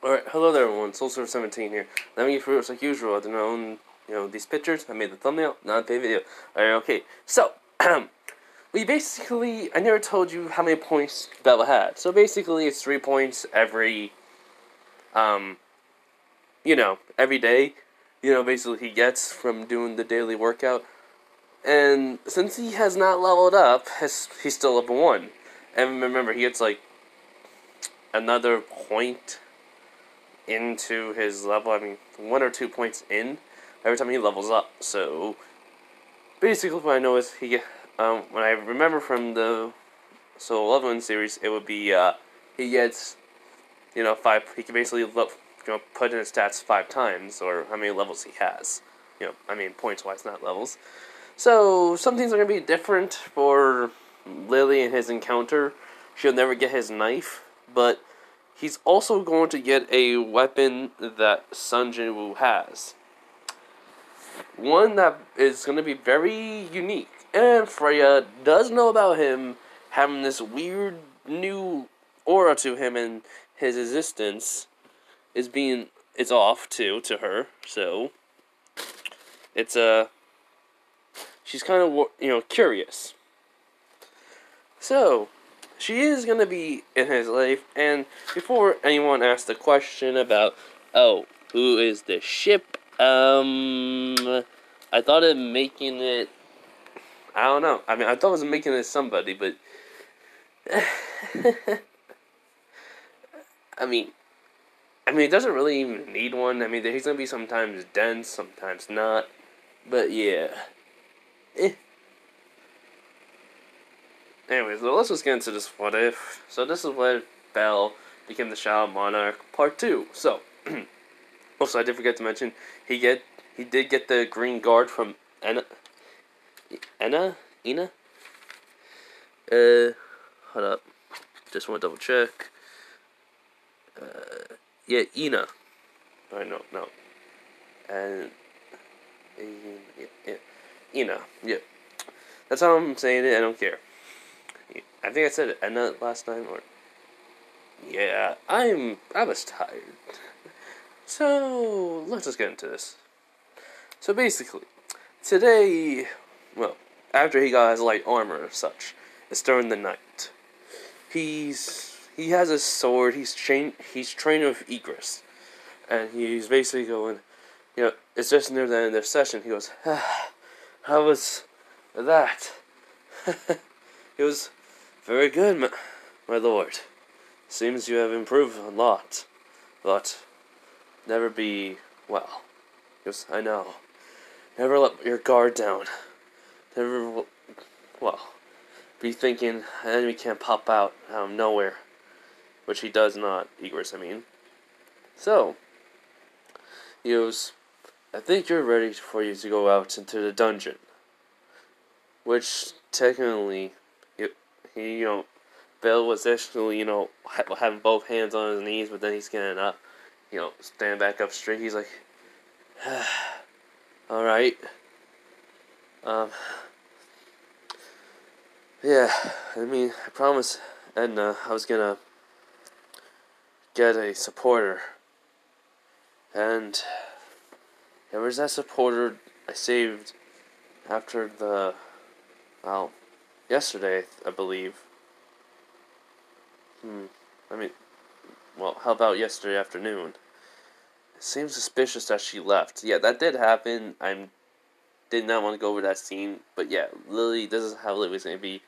Alright, hello there everyone, SoulSurfer17 here. Let me first, like usual, I don't own, these pictures. I made the thumbnail, not a paid video. Alright, okay. So, we basically, I never told you how many points Bella had. So basically, it's 3 points every, every day. Basically he gets from doing the daily workout. And since he has not leveled up, he's still level 1. And remember, he gets, like, another point into his level. I mean, 1 or 2 points in every time he levels up. So basically, what I know is he when I remember from the Soul Leveling series, it would be he gets 5. He can basically put in his stats 5 times, or how many levels he has. I mean points wise, not levels. So some things are gonna be different for Lily and his encounter. She'll never get his knife, but he's also going to get a weapon that Sun Jinwoo has. One that is going to be very unique. And Freya does know about him having this weird new aura to him, and his existence it's off too to her. So it's she's kind of curious. So she is going to be in his life, and before anyone asks the question about, oh, who is the ship, I thought of making it, I don't know, I mean, I thought I was making it somebody, but, I mean, it doesn't really even need one. I mean, he's going to be sometimes dense, sometimes not, but yeah, Anyways, well, let's just get into this what if. So this is when Belle became the Shadow Monarch Part 2. So, also I did forget to mention, he did get the green guard from Ina? Hold up. Just want to double check. Yeah, Ina. No. And, Ina, yeah. That's how I'm saying it, I don't care. I think I said Enna last time, or... Yeah, I was tired. So, let's just get into this. So basically, today, well, after he got his light armor and such, it's during the night. He has a sword, he's trained with Igris. And he's basically going, it's just near the end of their session, he goes, how was that? It was very good, my lord. Seems you have improved a lot. But never be, well, yes, I know. Never let your guard down. Never, well, be thinking an enemy can't pop out of nowhere. Which he does not, Igris, I mean. So, he goes, I think you're ready for you to go out into the dungeon. Which, technically, Bill was actually, having both hands on his knees, but then he's getting up, stand back up straight. He's like, alright. Yeah, I mean, I promised Edna I was gonna get a supporter. And there was that supporter I saved after yesterday, I believe. How about yesterday afternoon? It seems suspicious that she left. Yeah, that did happen. I did not want to go over that scene. But yeah, Lily, this is how Lily's going to be,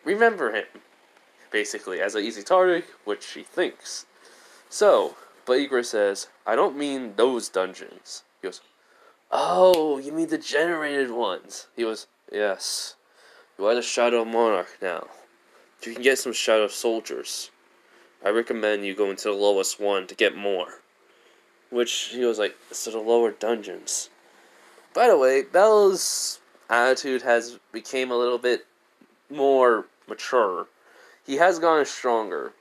remember him, basically, as an easy target, which she thinks. So, but Igor says, I don't mean those dungeons. He goes, oh, you mean the generated ones? He goes, yes. You are the Shadow Monarch now. You can get some Shadow Soldiers. I recommend you go into the lowest one to get more. Which, he was like, so the lower dungeons. By the way, Bella's attitude has became a little bit more mature. He has gotten stronger.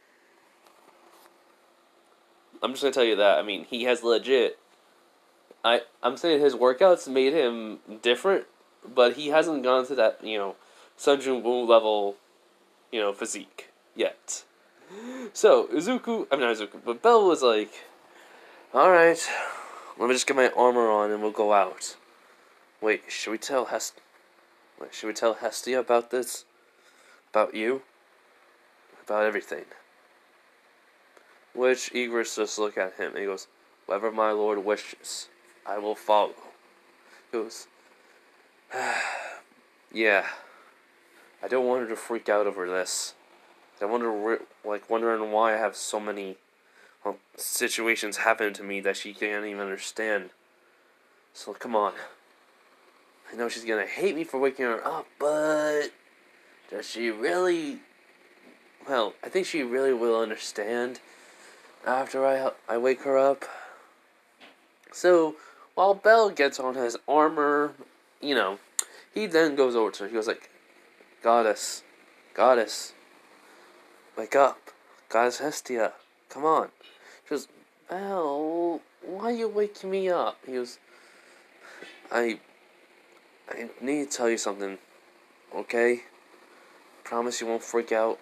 I'm just going to tell you that. I mean, he has legit... I'm saying his workouts made him different, but he hasn't gone to that, Sun Jinwoo level, physique yet. So, not Izuku, but Belle was like, alright, let me just get my armor on and we'll go out. Wait, should we tell Hestia about this? About you? About everything. Which Ygritte just look at him and he goes, whatever my lord wishes, I will follow. He goes, yeah, I don't want her to freak out over this. I wondering why I have so many situations happen to me that she can't even understand. So come on. I know she's gonna hate me for waking her up, but does she really? Well, I think she really will understand after I wake her up. So while Belle gets on his armor, he then goes over to her. He goes like, Goddess, wake up, Goddess Hestia, come on. She goes, Belle, why are you waking me up? He goes, I need to tell you something, okay? Promise you won't freak out.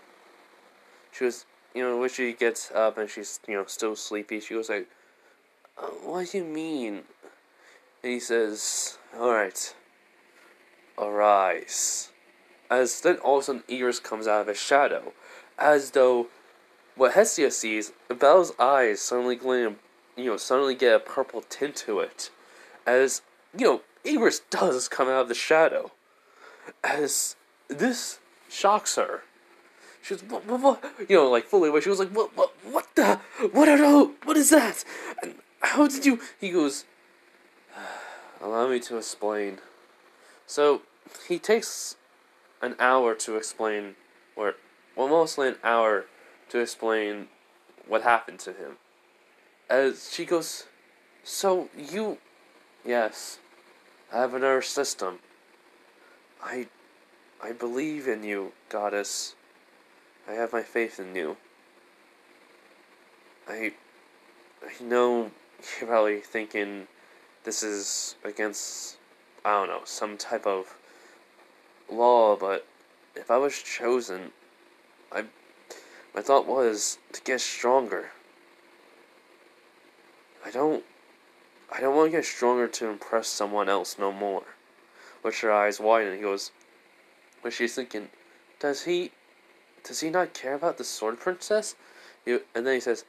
She was, when she gets up and she's, still sleepy, she goes like, what do you mean? And he says, alright, arise. As then all of a sudden Ygritte comes out of his shadow, as though what Hestia sees, Belle's eyes suddenly suddenly get a purple tint to it. As, Ygritte does come out of the shadow. As this shocks her. She goes, what? Fully awake. She was like, what is that? And how did you? He goes, allow me to explain. So, he takes an hour to explain, mostly an hour to explain what happened to him. As she goes, so you, yes, I have another system. I believe in you, Goddess. I have my faith in you. I know you're probably thinking this is against, I don't know, some type of law, but if I was chosen, my thought was to get stronger. I don't want to get stronger to impress someone else no more. Which her eyes widen, and he goes, but she's thinking, does he not care about the Sword Princess? And then he says,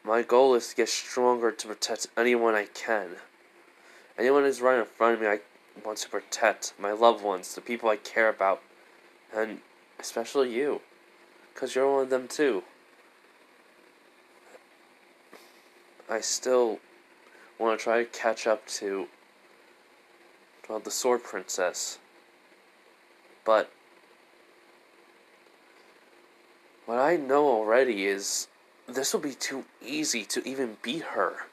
my goal is to get stronger to protect anyone I can. Anyone who's right in front of me, I want to protect. My loved ones, the people I care about. And especially you. Because you're one of them too. I still want to try to catch up to, the Sword Princess. But what I know already is this will be too easy to even beat her.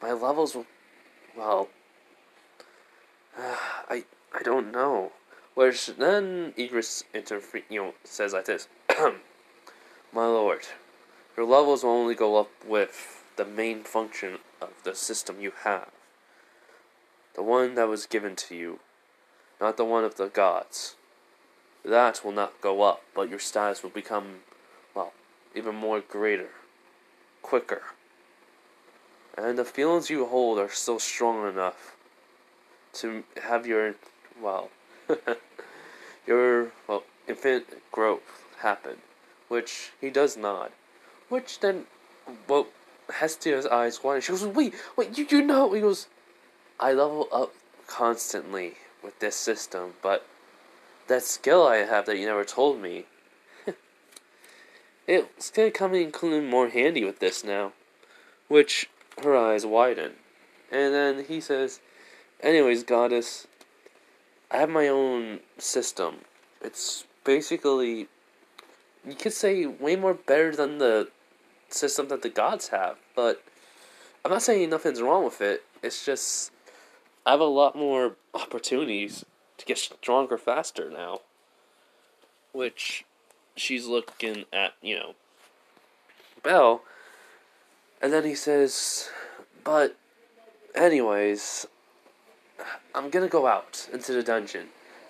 My levels will, I don't know. Which then Ygritte says like this, my lord, your levels will only go up with the main function of the system you have. The one that was given to you, not the one of the gods. That will not go up, but your status will become, even more greater, quicker. And the feelings you hold are still strong enough to have your, infinite growth happen, which he does not. Which then, Hestia's eyes widen. She goes, wait, you know? He goes, I level up constantly with this system, but that skill I have that you never told me, it's gonna come in more handy with this now. Which her eyes widen. And then he says, anyways, Goddess, I have my own system. It's basically, you could say, way more better than the system that the gods have. But I'm not saying nothing's wrong with it. It's just, I have a lot more opportunities to get stronger faster now. Which she's looking at, Belle. And then he says, but anyways, I'm gonna go out into the dungeon.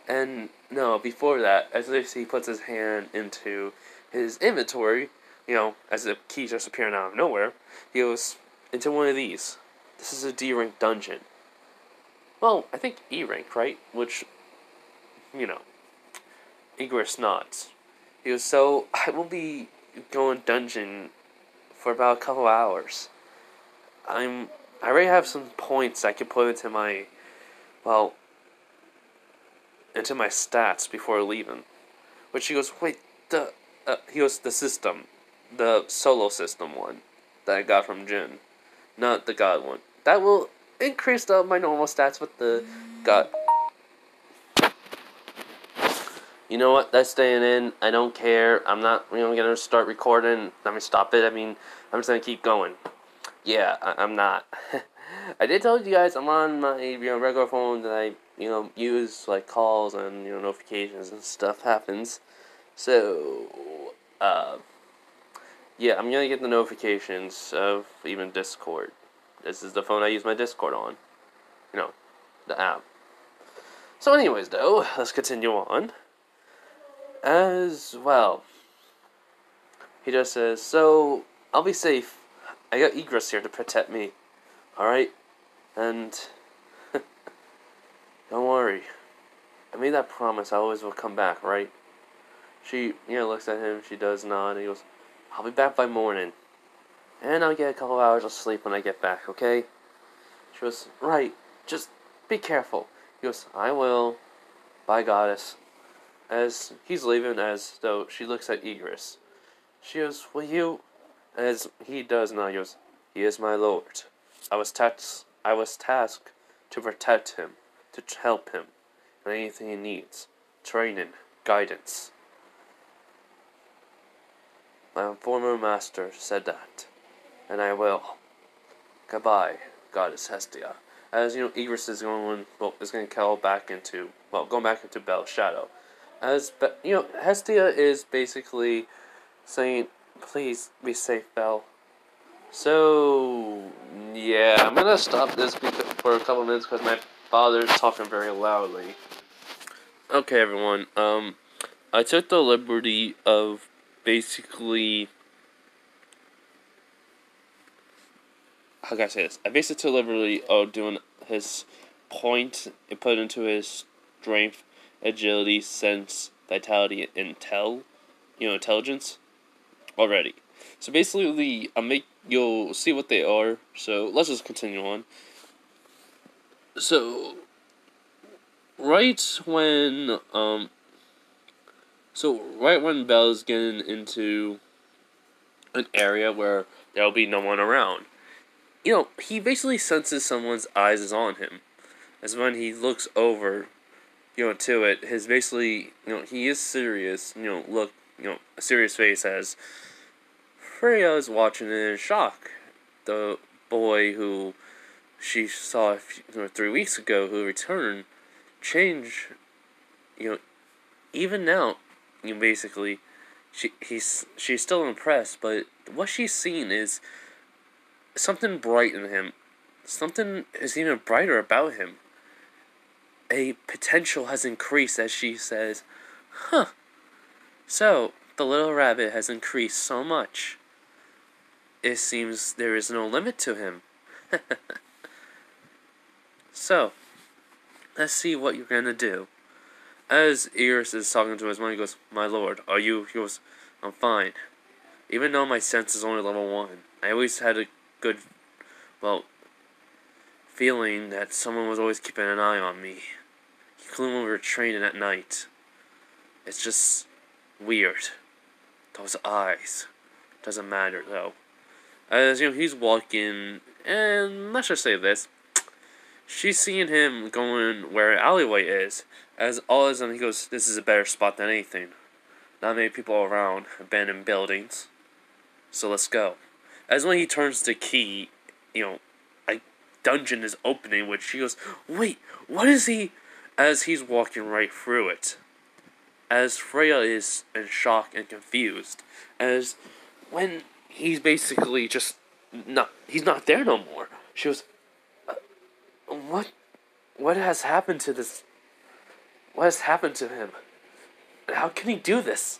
And no, before that, as if he puts his hand into his inventory, as the keys just appearing out of nowhere, he goes into one of these. This is a D rank dungeon. Well, I think E rank, right? Which, Igris nods. He goes, so I will be going dungeon for about a couple hours. I already have some points I can put into my stats before leaving. Which he goes, wait, he goes, the system. The solo system one that I got from Jin. Not the God one. That will increase my normal stats with the God. You know what? That's staying in. I don't care. I'm not, gonna start recording. Let me stop it. I'm just gonna keep going. Yeah, I'm not. I did tell you guys I'm on my regular phone that I use like calls and notifications and stuff happens. So yeah, I'm gonna get the notifications of even Discord. This is the phone I use my Discord on. The app. So anyways though, let's continue on. As well, he just says, so I'll be safe. I got Igris here to protect me. Alright? And don't worry. I made that promise I always will come back, right? She, looks at him, she does nod, and he goes, I'll be back by morning. And I'll get a couple hours of sleep when I get back, okay? She goes, right, just be careful. He goes, I will. Bye, goddess. As he's leaving, as though she looks at Igris. She goes, will you? As he does nod, he goes, he is my lord. I was tasked to protect him, to help him, and anything he needs. Training, guidance. My former master said that, and I will. Goodbye, Goddess Hestia. As Igris is going to go back into Bel's shadow. As Hestia is basically saying, "Please be safe, Bel." So yeah, I'm gonna stop this for a couple minutes because my father's talking very loudly. Okay, everyone. I took the liberty of basically. How can I say this? I basically took the liberty of doing his point and put into his strength, agility, sense, vitality, and intelligence already. So basically, you'll see what they are. So let's just continue on. So right when Bel's getting into an area where there'll be no one around, he basically senses someone's eyes is on him. As when he looks over, to it, his basically, he is serious, a serious face as Freya is watching it in shock. The boy who she saw 3 weeks ago who returned, change, even now, basically, she's still impressed, but what she's seen is something bright in him. Something is even brighter about him. A potential has increased, as she says, huh. So, the little rabbit has increased so much. It seems there is no limit to him. So, let's see what you're gonna do. As Igris is talking to his mom, he goes, my lord, are you? He goes, I'm fine. Even though my sense is only level 1, I always had a good, feeling that someone was always keeping an eye on me. Including when we were training at night. It's just weird. Those eyes. Doesn't matter, though. As, he's walking, and let's just say this. She's seeing him going where alleyway is. As all of a sudden he goes, this is a better spot than anything. Not many people around, abandoned buildings. So let's go. As when he turns the key, a dungeon is opening, which she goes, wait, what is he? As he's walking right through it. As Freya is in shock and confused. As when he's basically just he's not there no more. She goes, what has happened to this? What has happened to him? How can he do this?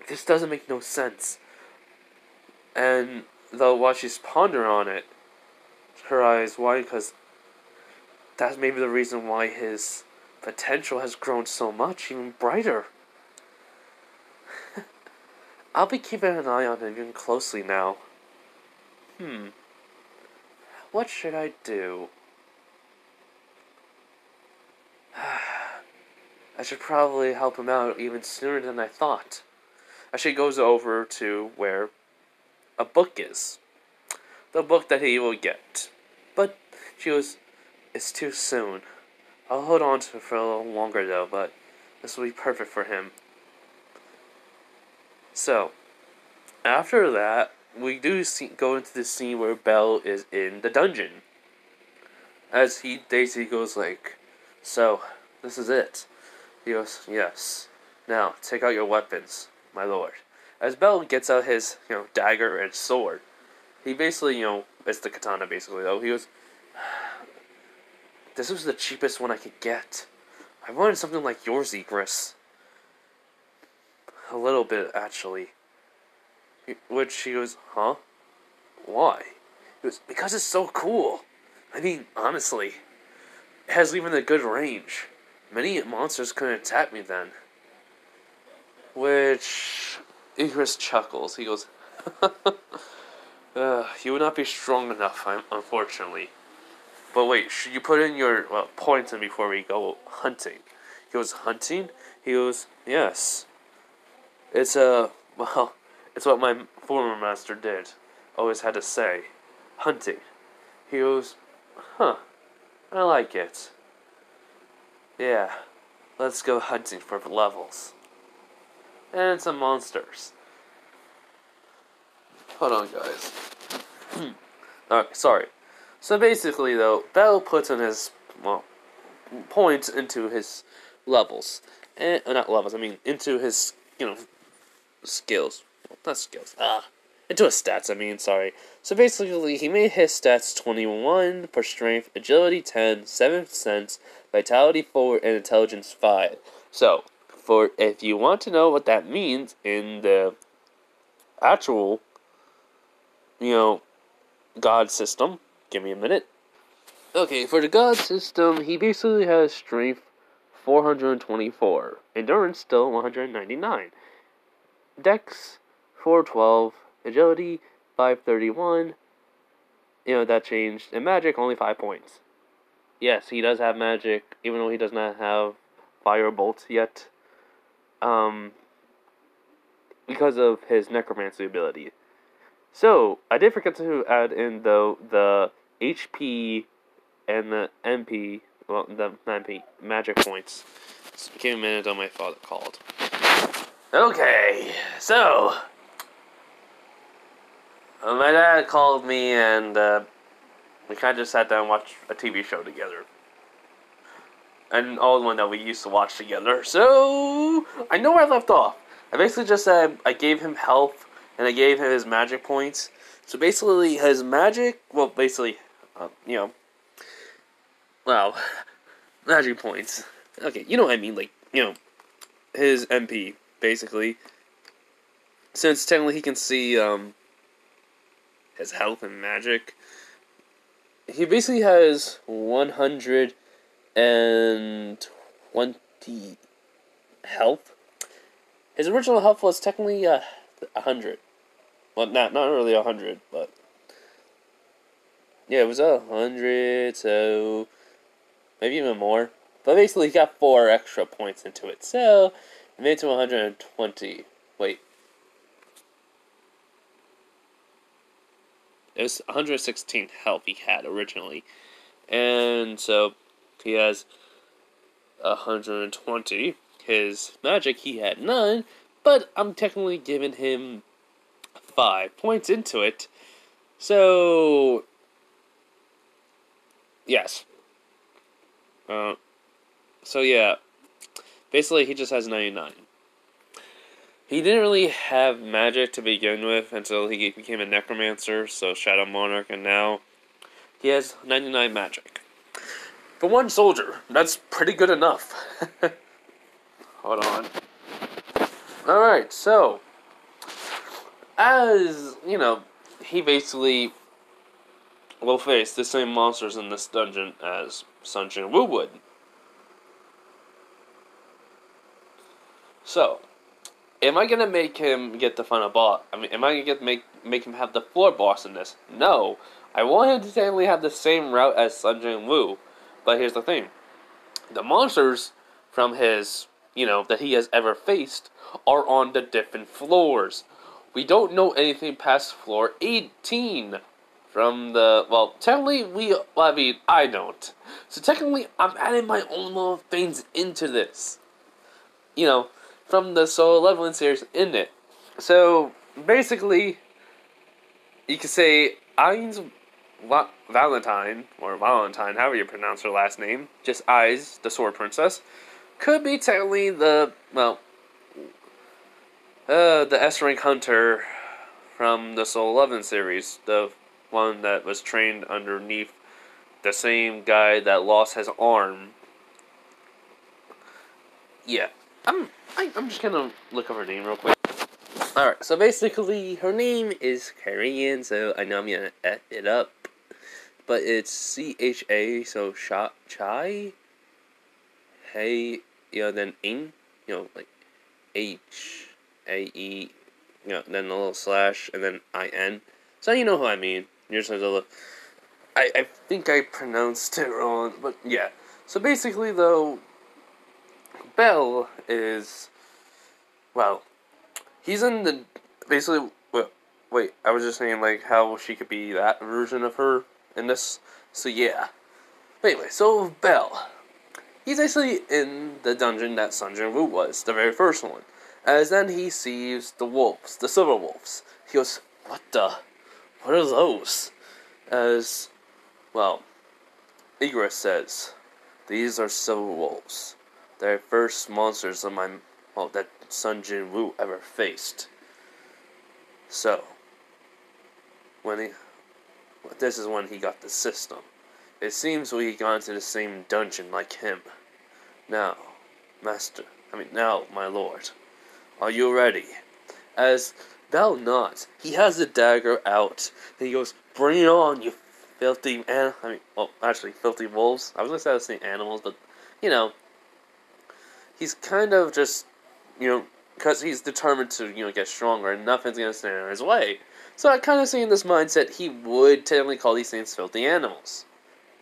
This doesn't make no sense. And though while she's pondering on it, her eyes widen because that's maybe the reason why his potential has grown so much, even brighter. I'll be keeping an eye on him even closely now. What should I do? I should probably help him out even sooner than I thought. As she goes over to where a book is. The book that he will get. But she goes, it's too soon. I'll hold on to it for a little longer though, but this will be perfect for him. So, after that, we do go into the scene where Belle is in the dungeon. As Daisy goes like, so, this is it. He goes, yes. Now, take out your weapons, my lord. As Belle gets out his, dagger and sword, he basically, it's the katana basically though, he goes, this was the cheapest one I could get. I wanted something like yours, Igris. A little bit, actually. Which she goes, huh? Why? He goes, because it's so cool. I mean, honestly, it has even a good range. Many monsters couldn't attack me then. Which Igris chuckles. He goes, you would not be strong enough, unfortunately. But wait, should you put in your points in before we go hunting? He goes, hunting? He goes, yes. It's it's what my former master did. Always had to say. Hunting. He goes, huh, I like it. Yeah, let's go hunting for levels. And some monsters. Hold on, guys. Alright, sorry. So basically, though, Belle puts in his, points into his levels. And, not levels, I mean, into his, skills. Well, not skills. Into his stats, sorry. So basically, he made his stats 21 for strength, agility 10, 7 sense, vitality 4, and intelligence 5. So, if you want to know what that means in the actual, God system, give me a minute. Okay, for the God system, he basically has strength 424, endurance still 199, dex 412, agility 531, that changed, and magic only 5 points. Yes, he does have magic, even though he does not have firebolt yet, because of his necromancy ability. So, I did forget to add in, though, the HP and the MP, the MP, magic points. Just became a minute on my father called. Okay, so, my dad called me and, we kind of just sat down and watched a TV show together. An old one that we used to watch together. So, I know where I left off. I basically just said I gave him health, and I gave him his magic points. So basically, his magic, magic points. Okay, you know what I mean, his MP, basically. Since technically he can see, his health and magic. He basically has 120 health. His original health was technically, 100. Well, not really 100, but yeah, it was 100, so maybe even more. But basically, he got 4 extra points into it, so it made it to 120. Wait, it was 116 health he had originally, and so he has 120. His magic, he had none, but I'm technically giving him 5 points into it. So, yes. So yeah. Basically, he just has 99. He didn't really have magic to begin with until he became a necromancer, so Shadow Monarch, and now he has 99 magic. For one soldier, that's pretty good enough. Hold on. Alright, so as, he basically will face the same monsters in this dungeon as Sun Jin Woo would. So, am I gonna make him get the final boss? I mean, am I gonna make him have the floor boss in this? No. I want him to technically have the same route as Sun Jin Woo. But here's the thing. The monsters from his, that he has ever faced are on the different floors. We don't know anything past floor 18 from technically I don't. So technically, I'm adding my own little things into this. From the Solo Leveling series in it. So, basically, you could say Ainz Valentine, or Valentine, however you pronounce her last name, just Aiz, the Sword Princess, could be technically the S-Rank Hunter from the Soul 11 series, the one that was trained underneath the same guy that lost his arm. Yeah, I'm just gonna look up her name real quick. Alright, so basically, her name is Korean, so I know I'm gonna F it up. But it's C-H-A, so Chai. Hey, then Ing, like H-A-E, then a little slash, and then I-N. So you know who I mean. You're just gonna look. I think I pronounced it wrong, but yeah. So basically, though, Bell is, he's in the, basically, wait, I was just saying, like, how she could be that version of her in this, so yeah. But anyway, so Bell, he's actually in the dungeon that Sun Jin Woo was, the very first one. As then he sees the wolves, the silver wolves. He goes, what are those? As, Ygritte says, these are silver wolves. They're first monsters of that Sun Jin Woo ever faced. So, this is when he got the system. It seems we got into the same dungeon like him. Now, my lord, are you ready? As Bell nods, he has the dagger out, and he goes, bring it on, you filthy filthy wolves. I was gonna say I was saying animals, but, he's kind of just, because he's determined to, get stronger, and nothing's gonna stand in his way. So I kind of see in this mindset, he would technically call these things filthy animals.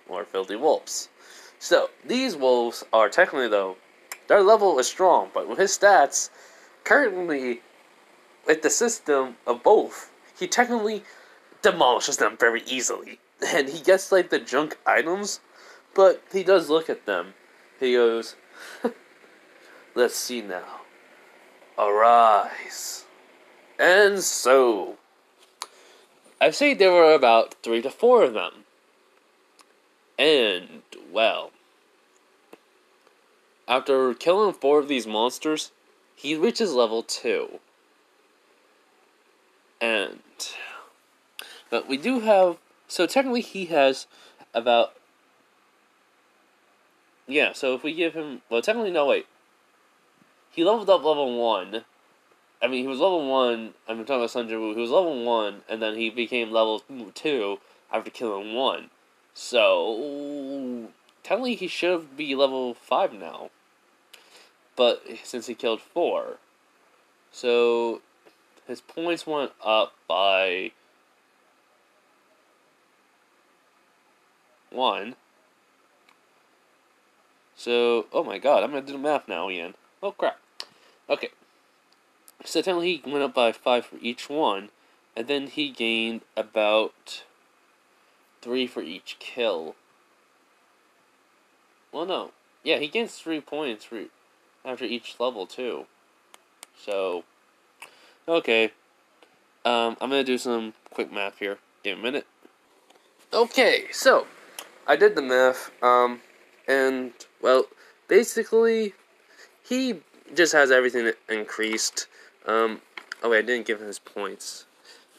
Or filthy wolves. So, these wolves are technically, though, their level is strong, but with his stats, currently, with the system of both, he technically demolishes them very easily. And he gets, the junk items, but he does look at them. He goes, let's see now. Arise. And so, I'd say there were about 3 to 4 of them. And, after killing 4 of these monsters, he reaches level 2. But we do have, so technically he has about, so if we give him, technically, no, wait. He leveled up level 1. I mean, he was level 1, I'm talking about Sun Jin Woo, he was level 1, and then he became level 2 after killing 1. So, technically he should be level 5 now. But, since he killed 4. So, his points went up by 1. So, oh my god, I'm gonna do the math now, Ian. Oh crap. Okay. So, technically he went up by 5 for each one. And then he gained about 3 for each kill. Well, no. Yeah, he gains 3 points after each level, too. So, okay. I'm gonna do some quick math here. Give me a minute. Okay, so, I did the math, and, basically, he just has everything increased. I didn't give him his points.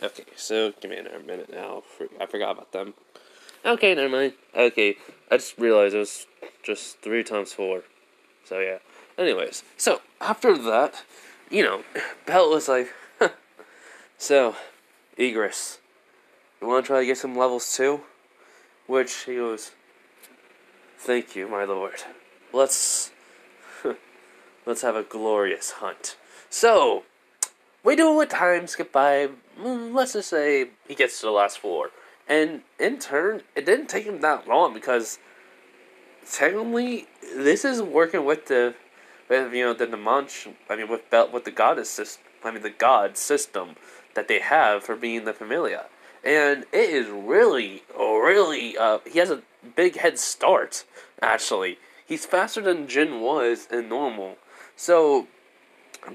Okay, so, give me another minute now. I forgot about them. Okay, never mind. Okay, I just realized it was just 3 times 4. So, yeah. Anyways, so, after that, Bell was like, So, Igris, you want to try to get some levels too? Which he goes, thank you, my lord. Let's let's have a glorious hunt. So, we do a time skip by. Let's just say he gets to the last floor, and in turn, it didn't take him that long because technically, this is working with the with the goddess system. The god system that they have for being the Familia. And it is really, really, he has a big head start, actually. He's faster than Jin was in normal. So,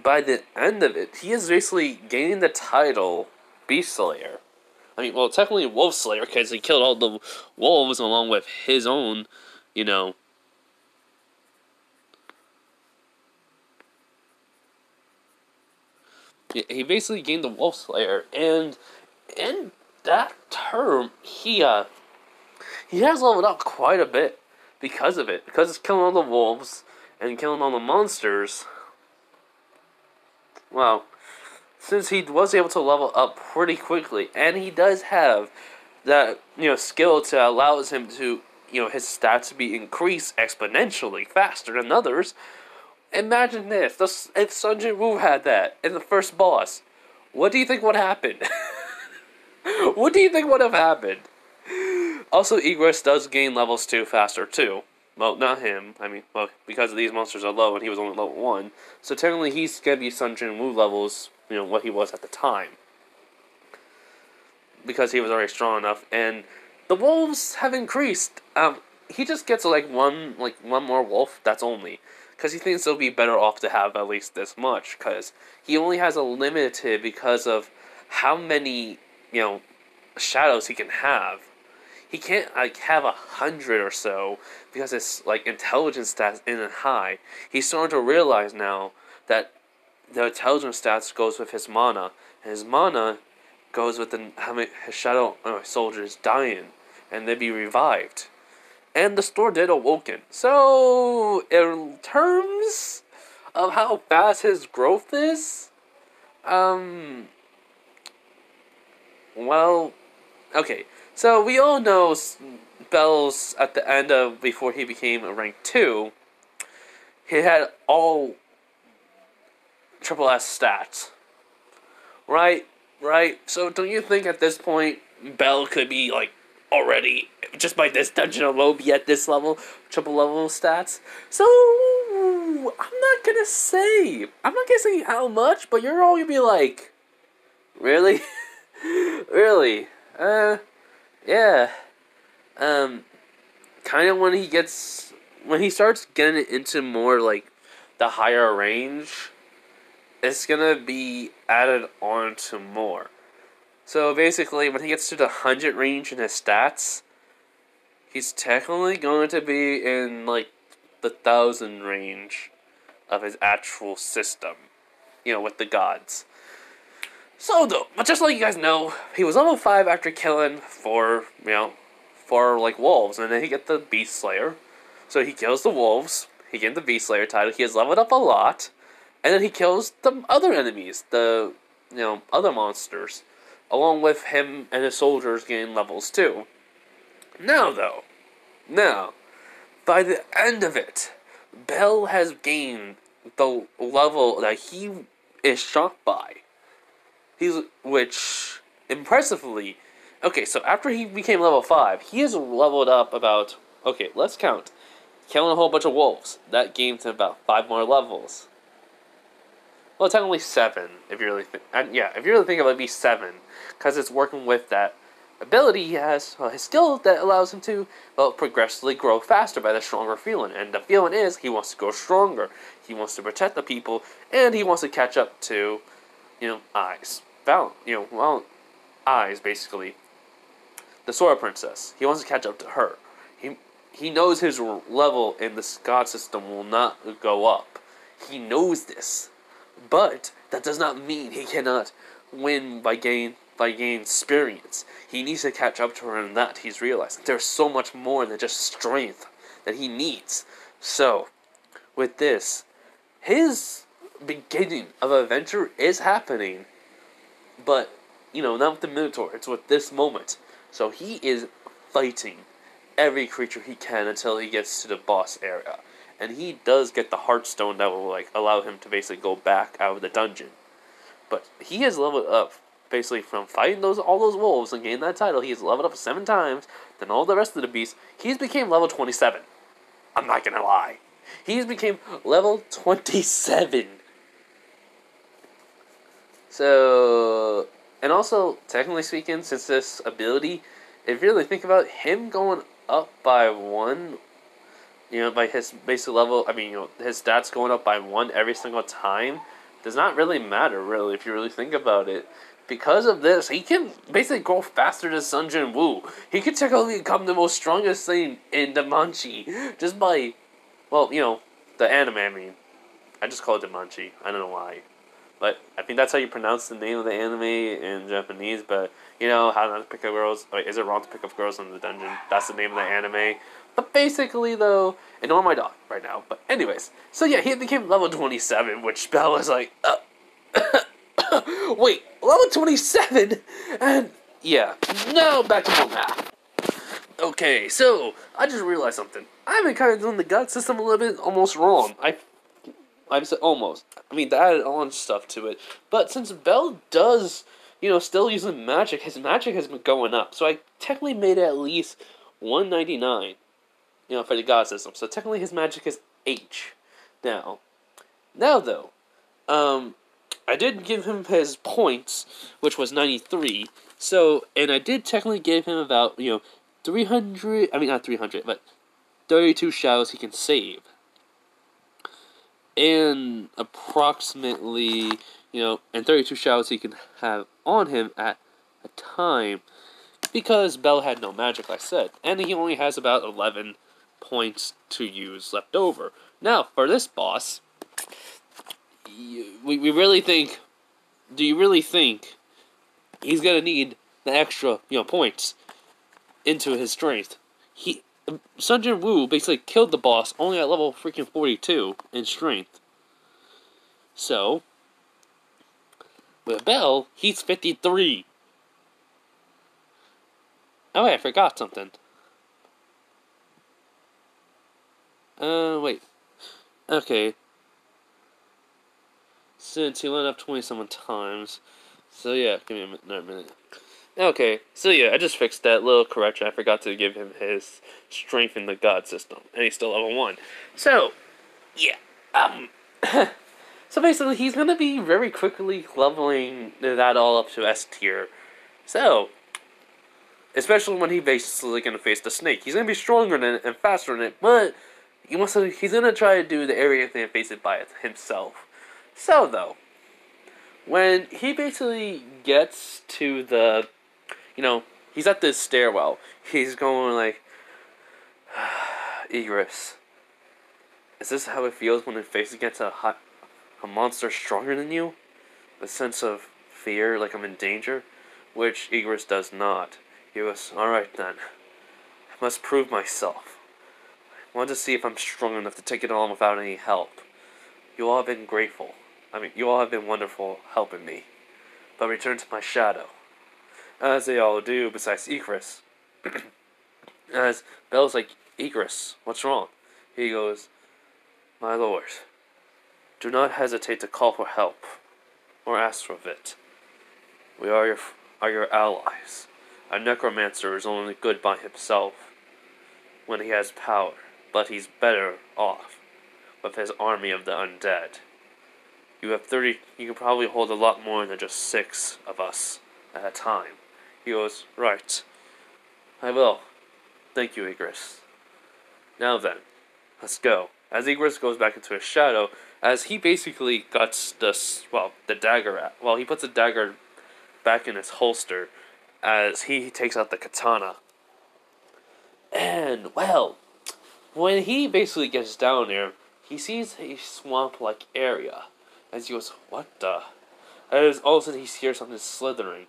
by the end of it, he is basically gaining the title Beast Slayer. Technically Wolf Slayer, because he killed all the wolves along with his own, you know, he basically gained the Wolf Slayer, and in that term, he has leveled up quite a bit because of it. Because it's killing all the wolves and killing all the monsters. Well, since he was able to level up pretty quickly, and he does have that skill to allows him to his stats to be increased exponentially faster than others. Imagine this: if Sun Jin Woo had that in the first boss, what do you think would happen? What do you think would have happened? Also, Igris does gain levels 2 faster too. Well, not him. Because these monsters are low and he was only level 1. So technically he's going to be Sun Jin Woo levels, what he was at the time. Because he was already strong enough. And the wolves have increased. He just gets one more wolf, that's only. Because he thinks it'll be better off to have at least this much. Because he only has a limited because of how many, shadows he can have. He can't have 100 or so because his intelligence stats isn't high. He's starting to realize now that the intelligence stats goes with his mana, and his mana goes with how many his shadow soldiers dying, and they'd be revived. And the store did awoken. So in terms of how fast his growth is, okay. So, we all know Bell's at the end of, before he became a rank 2, he had all triple S stats. Right? So, don't you think at this point, Bell could be, already, just by this dungeon alone, be at this level, triple level stats? So, I'm not gonna say how much, but you're all gonna be like, really? Really? Yeah. Kind of when he starts getting into more the higher range, it's gonna be added on to more. So basically, when he gets to the 100 range in his stats, he's technically going to be in the 1,000 range of his actual system, with the gods. So, though, but just like you guys know, he was level 5 after killing four wolves, and then he get the Beast Slayer. So he kills the wolves, he gets the Beast Slayer title, he has leveled up a lot, and then he kills the other enemies, the, other monsters, along with him and his soldiers getting levels too. Now, by the end of it, Bell has gained the level that he is shocked by. Which, impressively, okay, so after he became level 5, he has leveled up about, let's count, killing a whole bunch of wolves. That gained him about 5 more levels. Well, technically 7, if you really think, if you really think it would be 7, because it's working with that ability he has, his skill that allows him to, progressively grow faster by the stronger feeling, and the feeling is he wants to grow stronger, he wants to protect the people, and he wants to catch up to, Eyes. Eyes, basically. The Sora Princess. He wants to catch up to her. He knows his level in the god system will not go up. He knows this. But that does not mean he cannot win by gain experience. He needs to catch up to her, and that he's realized. There's so much more than just strength that he needs. So, with this, his beginning of adventure is happening. But, not with the Minotaur, it's with this moment. So he is fighting every creature he can until he gets to the boss area. And he does get the Heartstone that will, allow him to basically go back out of the dungeon. But he has leveled up, basically, from fighting all those wolves and getting that title. He has leveled up 7 times than all the rest of the beasts. He's became level 27. I'm not gonna lie. He's became level 27. So, and also, technically speaking, since this ability, if you really think about it, him going up by 1, by his basic level, his stats going up by 1 every single time, does not really matter, really, if you really think about it. Because of this, he can basically grow faster than Sun Jin Woo. He could technically become the most strongest thing in Damanchi, just by, the anime, I just call it Damanchi. I don't know why. But I think that's how you pronounce the name of the anime in Japanese, but, how not to pick up girls. Wait, is it wrong to pick up girls in the dungeon? That's the name of the anime. But basically, though, ignore my dog right now. But anyways, so yeah, he became level 27, which Bell was like, wait, level 27? And, yeah, now back to more math. Okay, so, I just realized something. I've been kind of doing the god system a little bit almost wrong. I've said almost. They added on stuff to it. But since Bell does, still using magic, his magic has been going up. So I technically made it at least 199, for the god system. So technically his magic is H. Now though, I did give him his points, which was 93. So, and I did technically give him about, 300, not 300, but 32 shadows he can save. And approximately, and 32 shadows he can have on him at a time. Because Bell had no magic, like I said. And he only has about 11 points to use left over. Now, for this boss, we really think, do you really think he's going to need the extra, points into his strength? Sun Jin Woo basically killed the boss only at level freaking 42 in strength. So, with Bell, he's 53. Oh wait, I forgot something. Wait. Okay. Since he went up 27 times. So yeah, give me another minute. Okay, so yeah, I just fixed that little correction. I forgot to give him his strength in the god system. And he's still level 1. So, yeah. So basically, he's going to be very quickly leveling that all up to S tier. So, especially when he's basically going to face the snake. He's going to be stronger than it and faster than it, but he's going to try to do the area thing and face it by himself. So, though, when he basically gets to the, he's at this stairwell. He's going like, Igris, is this how it feels when it faces against a monster stronger than you? The sense of fear, like I'm in danger? Which Igris does not. He goes, alright then. I must prove myself. I want to see if I'm strong enough to take it on without any help. You all have been grateful. You all have been wonderful helping me. But return to my shadow. As they all do, besides Igris. As Bell's like, Igris, what's wrong? He goes, my lord, do not hesitate to call for help, or ask for it. We are your allies. A necromancer is only good by himself when he has power, but he's better off with his army of the undead. You can probably hold a lot more than just 6 of us at a time. He goes, right. I will. Thank you, Igris. Now then, let's go. As Igris goes back into his shadow, as he basically guts the dagger out. Well, he puts the dagger back in his holster as he takes out the katana. And, when he basically gets down there, he sees a swamp-like area. As he goes, what the? As all of a sudden he hears something slithering.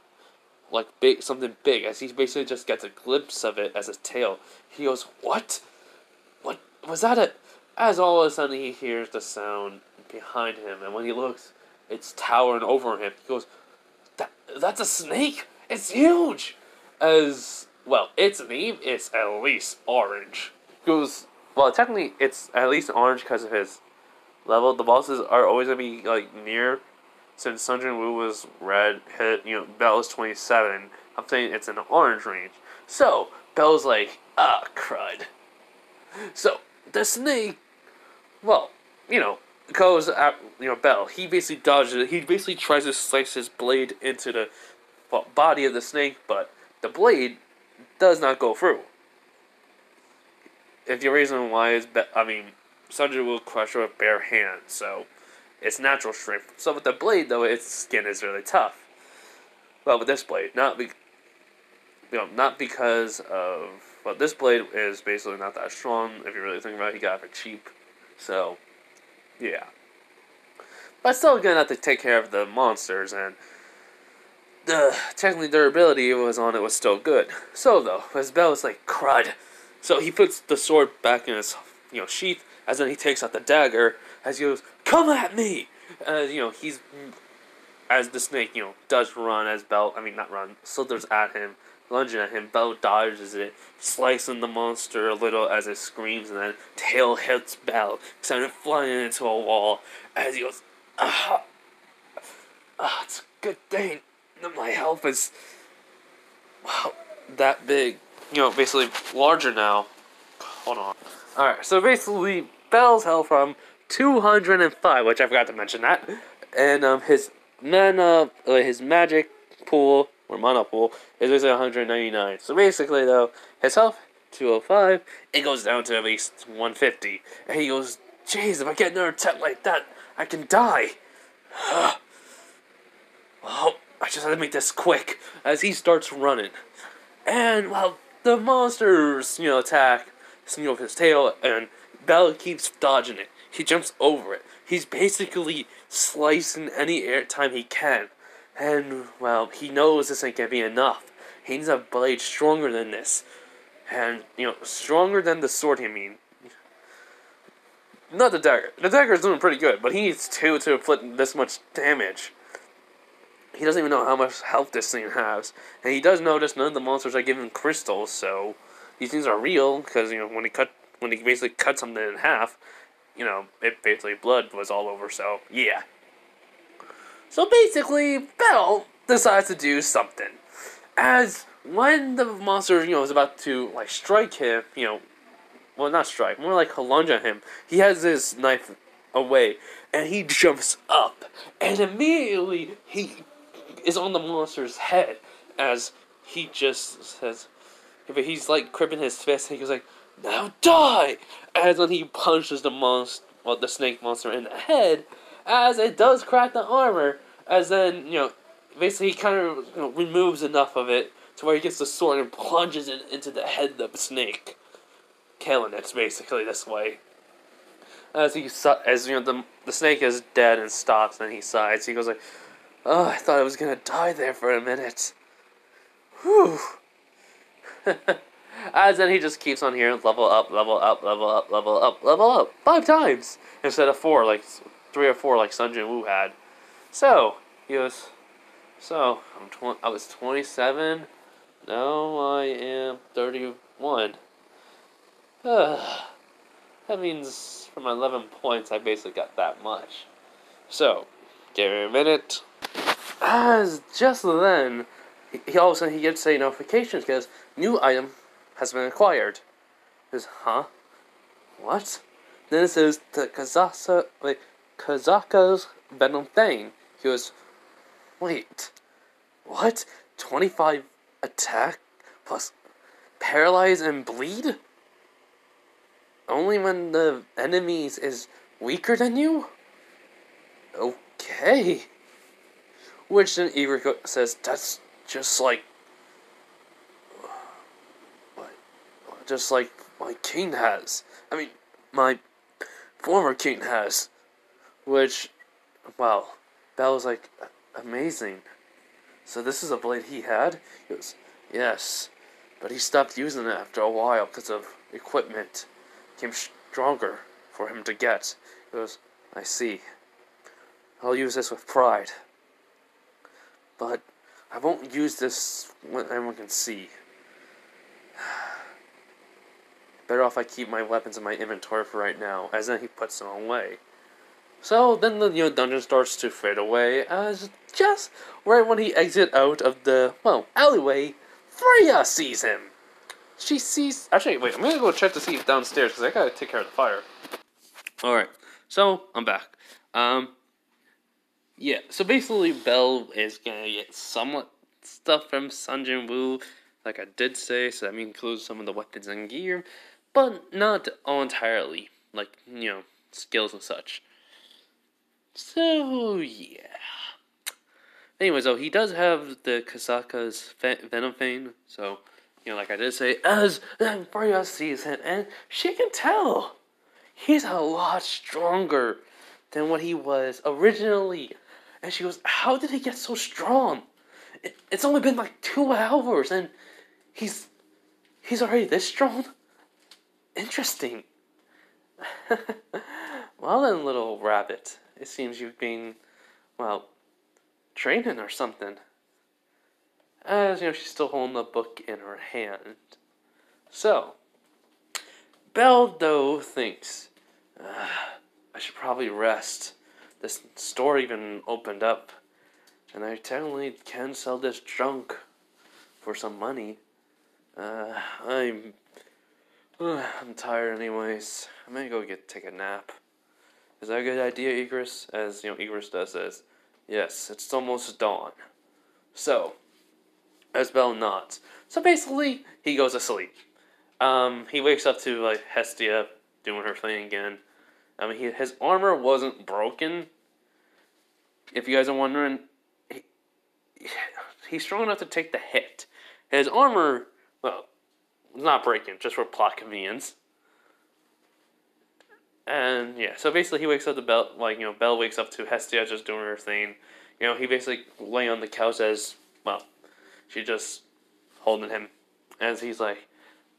Something big, as he basically just gets a glimpse of it as a tail. He goes, what? What was that? As all of a sudden he hears the sound behind him, and when he looks, it's towering over him. He goes, That's a snake? It's huge! As, well, its name is at least orange. Goes, well, technically it's at least orange because of his level. The bosses are always going to be, like, near. Since Sun Jin Woo was red, Bell is 27. I'm saying it's in the orange range. So, Bell's like, crud. So, the snake, well, goes at, Bell. He basically dodges it. He basically tries to slice his blade into the body of the snake, but the blade does not go through. If your reason why is, Sun Jin Woo crushed with bare hands, so it's natural strength. So with the blade, though, its skin is really tough. Well, with this blade, not because of... Well, this blade is basically not that strong. If you really think about it, he got it for cheap. So, yeah. But still gonna have to take care of the monsters, and technically durability was still good. So, though, his Bell is like, crud. So he puts the sword back in his, sheath, as then he takes out the dagger, as he goes, come at me! As the snake, does run, as Bell, not run, slithers at him, lunging at him, Bell dodges it, slicing the monster a little as it screams, and then tail hits Bell, sending it flying into a wall, as he goes, it's a good thing that my health is, wow, that big, basically larger now. Hold on. Alright, so basically, Bell's health from 205, which I forgot to mention that, and his magic pool, or mana pool, is basically 199. So basically, though, his health, 205, it goes down to at least 150. And he goes, jeez, if I get another attack like that, I can die. Well, I just have to make this quick, as he starts running. And, well, the monsters, attack, with his tail, and Bell keeps dodging it. He jumps over it. He's basically slicing any airtime he can. And, well, he knows this ain't gonna be enough. He needs a blade stronger than this. And, stronger than the sword, Not the dagger. The dagger is doing pretty good, but he needs two to inflict this much damage. He doesn't even know how much health this thing has. And he does notice none of the monsters are given crystals, so these things are real, because, when he basically cut something in half, it basically blood was all over, so, yeah. So basically, Bell decides to do something. As when the monster, is about to, strike him, well, not strike, more like lunge at him, he has his knife away, and he jumps up, and immediately he is on the monster's head, as he just says, but he's, gripping his fist, and he goes like, now die! As when he punches the snake monster in the head, as it does crack the armor, as then, basically he kind of, removes enough of it to where he gets the sword and plunges it into the head of the snake. Killing it, basically, this way. The snake is dead and stops, and he sighs. He goes like, oh, I thought I was gonna die there for a minute. Whew. As then he just keeps on hearing level up, level up, level up, level up, level up 5 times instead of 4, 3 or 4 like Sun Jin Woo had. So he goes, I was 27. Now I am 31. That means from 11 points, I basically got that much. So, give me a minute. As just then, he all of a sudden he gets a notification because new item has been acquired. He goes, huh? What? Then it says the Kazaka's Venom Thing. He goes, wait, what? 25 attack plus paralyze and bleed? Only when the enemies is weaker than you? Okay. Which then Igor says, that's just like my king has. My former king has. Which, well, that was amazing. So this is a blade he had? He goes, yes. But he stopped using it after a while because of equipment. Became stronger for him to get. He goes, I see. I'll use this with pride. But I won't use this when everyone can see. Better off I keep my weapons in my inventory for right now, as then he puts them away. So then the dungeon starts to fade away, as just right when he exits out of the, alleyway, Freya sees him. She sees... Actually, wait, I'm gonna go check to see if downstairs, because I gotta take care of the fire. Alright, so, I'm back. Yeah, so basically Belle is gonna get somewhat stuff from Sun Jin Woo, like I did say, so that includes some of the weapons and gear, but not all entirely, like, skills and such. So, yeah. Anyways, though, he does have the Kasaka's Venom Fane, so, like I did say, as Freya sees him, and she can tell he's a lot stronger than what he was originally. And she goes, how did he get so strong? It's only been like 2 hours, and he's already this strong? Interesting. Well then, little rabbit, it seems you've been, training or something. As, she's still holding the book in her hand. So, Belle, though, thinks, I should probably rest. This store even opened up, and I technically can sell this junk for some money. I'm tired anyways. I'm gonna go take a nap. Is that a good idea, Igris? As, Igris does says, yes, it's almost dawn. So, as Belle nods. So basically, he goes to sleep. He wakes up to, Hestia doing her thing again. His armor wasn't broken. If you guys are wondering, he's strong enough to take the hit. His armor, it's not breaking, just for plot convenience. And yeah, so basically he wakes up to Belle, Belle wakes up to Hestia just doing her thing. He basically lay on the couch as, she just holding him. As he's like,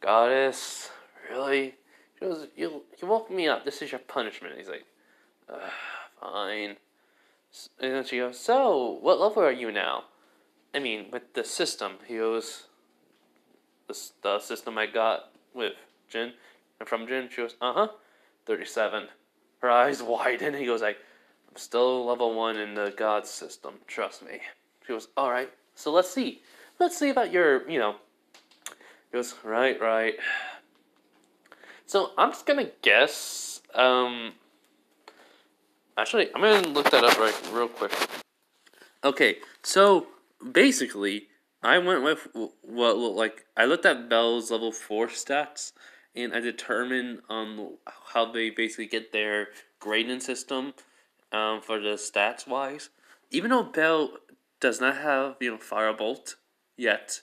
Goddess, really? She goes, you woke me up, this is your punishment. He's like, fine. And then she goes, so, what level are you now? I mean, with the system. He goes, the system I got with Jin, and from Jin, she goes, 37. Her eyes widen, he goes I'm still level 1 in the God system, trust me. She goes, alright, so let's see. Let's see about your, He goes, right. So, I'm just gonna guess, actually, I'm gonna look that up real quick. Okay, so, basically, I went with I looked at Belle's level 4 stats, and I determined how they basically get their grading system for the stats wise. Even though Belle does not have, Firebolt yet,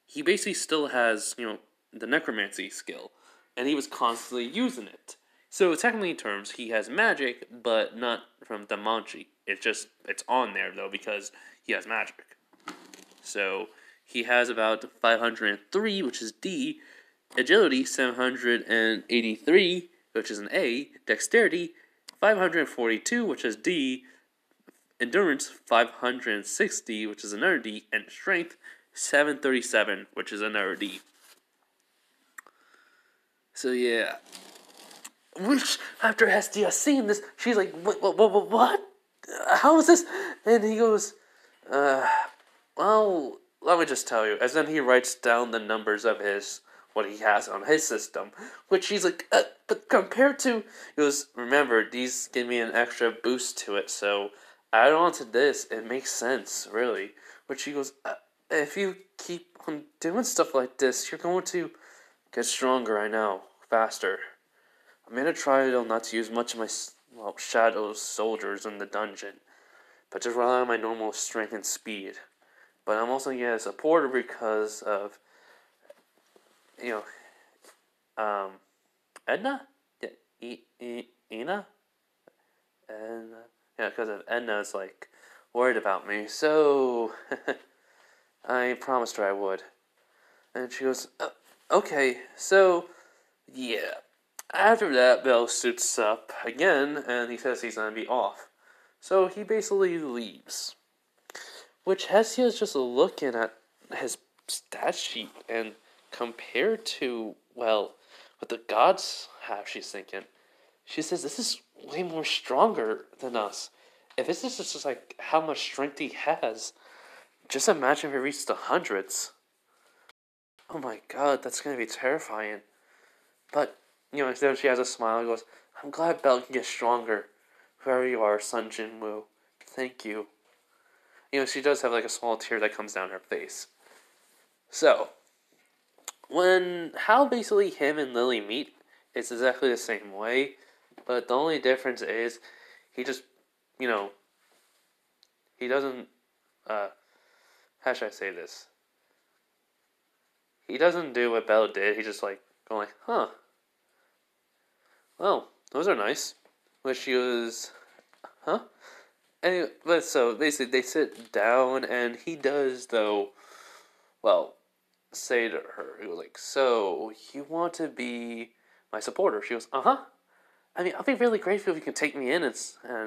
he basically still has, the Necromancy skill, and he was constantly using it. So technically in terms, he has magic, but not from Damanchi. It's on there though because he has magic. So he has about 503, which is D, Agility 783, which is an A, Dexterity 542, which is D, Endurance 560, which is another D, and Strength 737, which is another D. So yeah. Which, after Hestia seeing this, she's like, what? How is this? And he goes, well, let me just tell you. As then he writes down the numbers of what he has on his system, which he's like, but compared to, he goes, remember, these give me an extra boost to it, so add on to this, it makes sense, really. Which he goes, if you keep on doing stuff like this, you're going to get stronger, I know, faster. I'm gonna try not to use much of my, shadow soldiers in the dungeon, but just rely on my normal strength and speed. But I'm also gonna support her because of, Edna? Yeah, Ina? And, because of Edna's, worried about me, so, I promised her I would. And she goes, okay, so, yeah. After that, Belle suits up again, and he says he's going to be off. So he basically leaves. which Hestia is just looking at his stat sheet and compared to, well, what the gods have, she's thinking. She says, this is way more stronger than us. If this is just like how much strength he has, just imagine if he reached the hundreds. Oh my god, that's gonna be terrifying. But, instead she has a smile and goes, I'm glad Belle can get stronger. Whoever you are, Sun Jinwoo. Thank you. She does have like a small tear that comes down her face. So, how basically him and Lily meet, it's exactly the same way, but the only difference is he just, he doesn't, how should I say this? He doesn't do what Belle did, he just going like, huh, well, those are nice. Which she was, huh? Anyway, but so basically they sit down and he does though, well, say to her, he was like, so you want to be my supporter? She goes, uh-huh. I mean, I'll be really grateful if you can take me in. And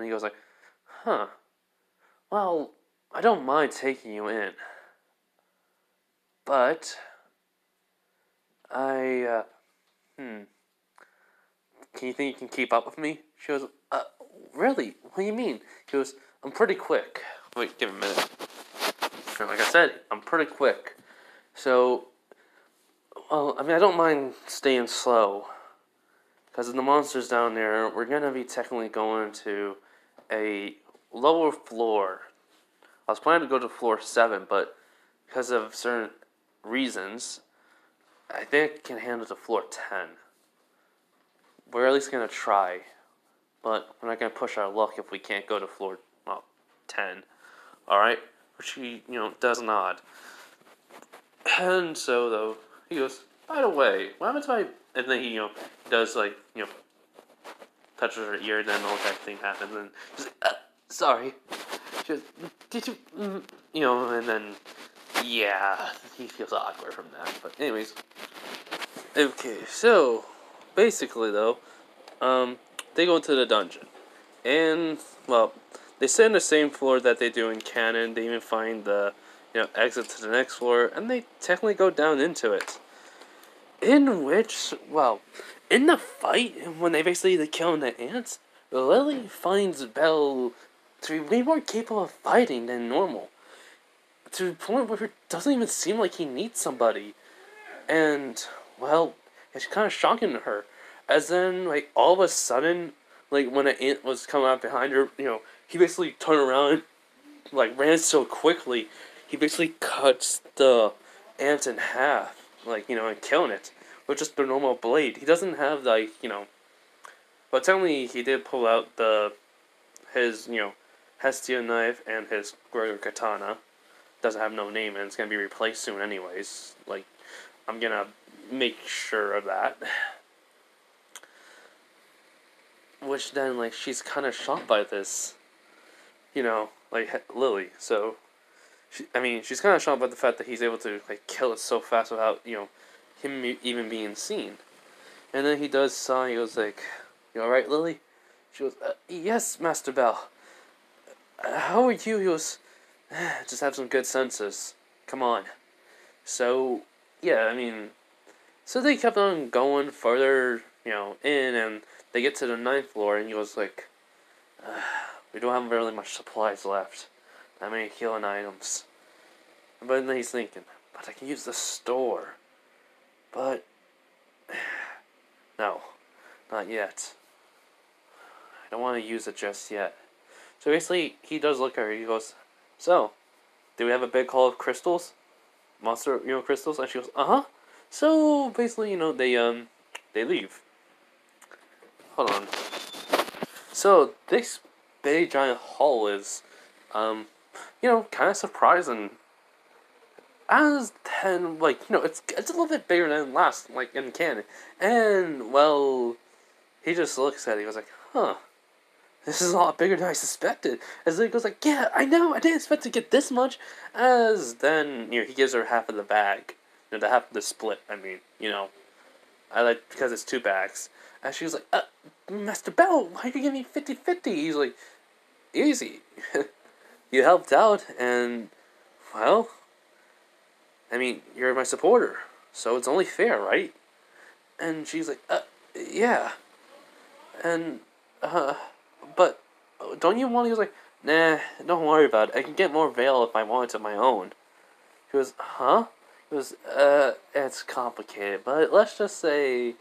he goes like, huh. Well, I don't mind taking you in. But, can you think you can keep up with me? She goes, really? What do you mean? He goes, I'm pretty quick. Wait, give me a minute. Like I said, I'm pretty quick. So, well, I mean, I don't mind staying slow. Because the monsters down there, we're going to be technically going to a lower floor. I was planning to go to floor 7, but because of certain reasons, I think I can handle to floor 10. We're at least going to try. But we're not going to push our luck if we can't go to floor 10. Alright? Which he, does nod. And so, though, he goes, by the way, what happens if I... And then he, does, touches her ear, and then all that thing happens, and she's like, sorry. She goes, did you... and then, yeah, he feels awkward from that. But anyways. Okay, so, basically, though, they go into the dungeon. And, well, they sit on the same floor that they do in canon. They even find the, exit to the next floor, and they technically go down into it. In which, well, in the fight, when they basically kill the ants, Lily finds Belle to be way more capable of fighting than normal. To the point where it doesn't even seem like he needs somebody. And, well, it's kind of shocking to her. As then, all of a sudden, when an ant was coming out behind her, he basically turned around and, ran so quickly, he basically cuts the ant in half. And killing it with just the normal blade. He doesn't have, but technically he did pull out his Hestia knife and his Gregor katana. Doesn't have no name and it's gonna be replaced soon anyways. I'm gonna make sure of that. Which then, she's kind of shocked by this. Lily. So, she's kind of shocked by the fact that he's able to, kill it so fast without, him even being seen. And then he does sigh, he goes you alright, Lily? She goes, yes, Master Bell. How are you? He goes, just have some good senses. Come on. So, yeah, so they kept on going further, in, and they get to the 9th floor, and he goes we don't have really much supplies left. Not many healing items. But then he's thinking, but I can use the store. But, no, not yet. I don't want to use it just yet. So basically, he does look at her, he goes, so, do we have a big haul of crystals? Monster, crystals? And she goes, uh-huh. So, basically, they leave. Hold on. So, this big giant haul is, kind of surprising. As then, it's a little bit bigger than last, in canon. And, well, he just looks at it, he goes huh, this is a lot bigger than I suspected. As he goes yeah, I know, I didn't expect to get this much. As then, he gives her half of the bag. The half of the split, because it's 2 bags. And she was Master Bell, why are you giving me 50-50? He's easy. You helped out, and well, I mean, you're my supporter, so it's only fair, right? And she's like, yeah. And, but don't you want to? He was like, nah, don't worry about it. I can get more veil if I wanted to my own. He goes, huh? He goes, it's complicated, but let's just say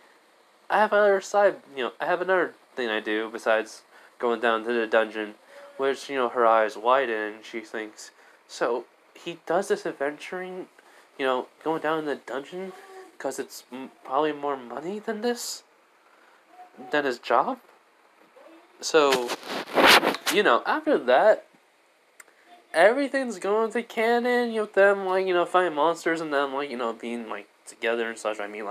I have another side, I have another thing I do besides going down to the dungeon, which, her eyes widen and she thinks, so he does this adventuring, going down in the dungeon because it's probably more money than than his job? So, after that, everything's going to canon, them, fighting monsters and them, being, together and such. I mean,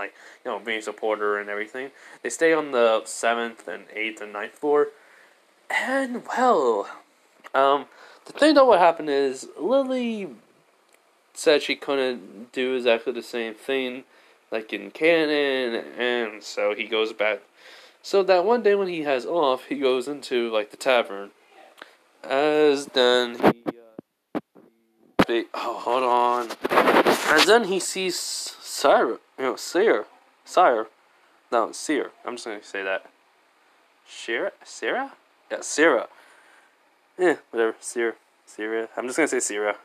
being a supporter and everything. They stay on the 7th and 8th and ninth floor. And, well, the thing that what happened is, Lily said she couldn't do exactly the same thing, like in canon, and so he goes back. So that one day when he has off, he goes into, the tavern. As then hold on. And then he sees Sire. No, Seer. I'm just gonna say that. Sarah? Yeah, Sarah. Whatever. Sarah. I'm just gonna say Sarah.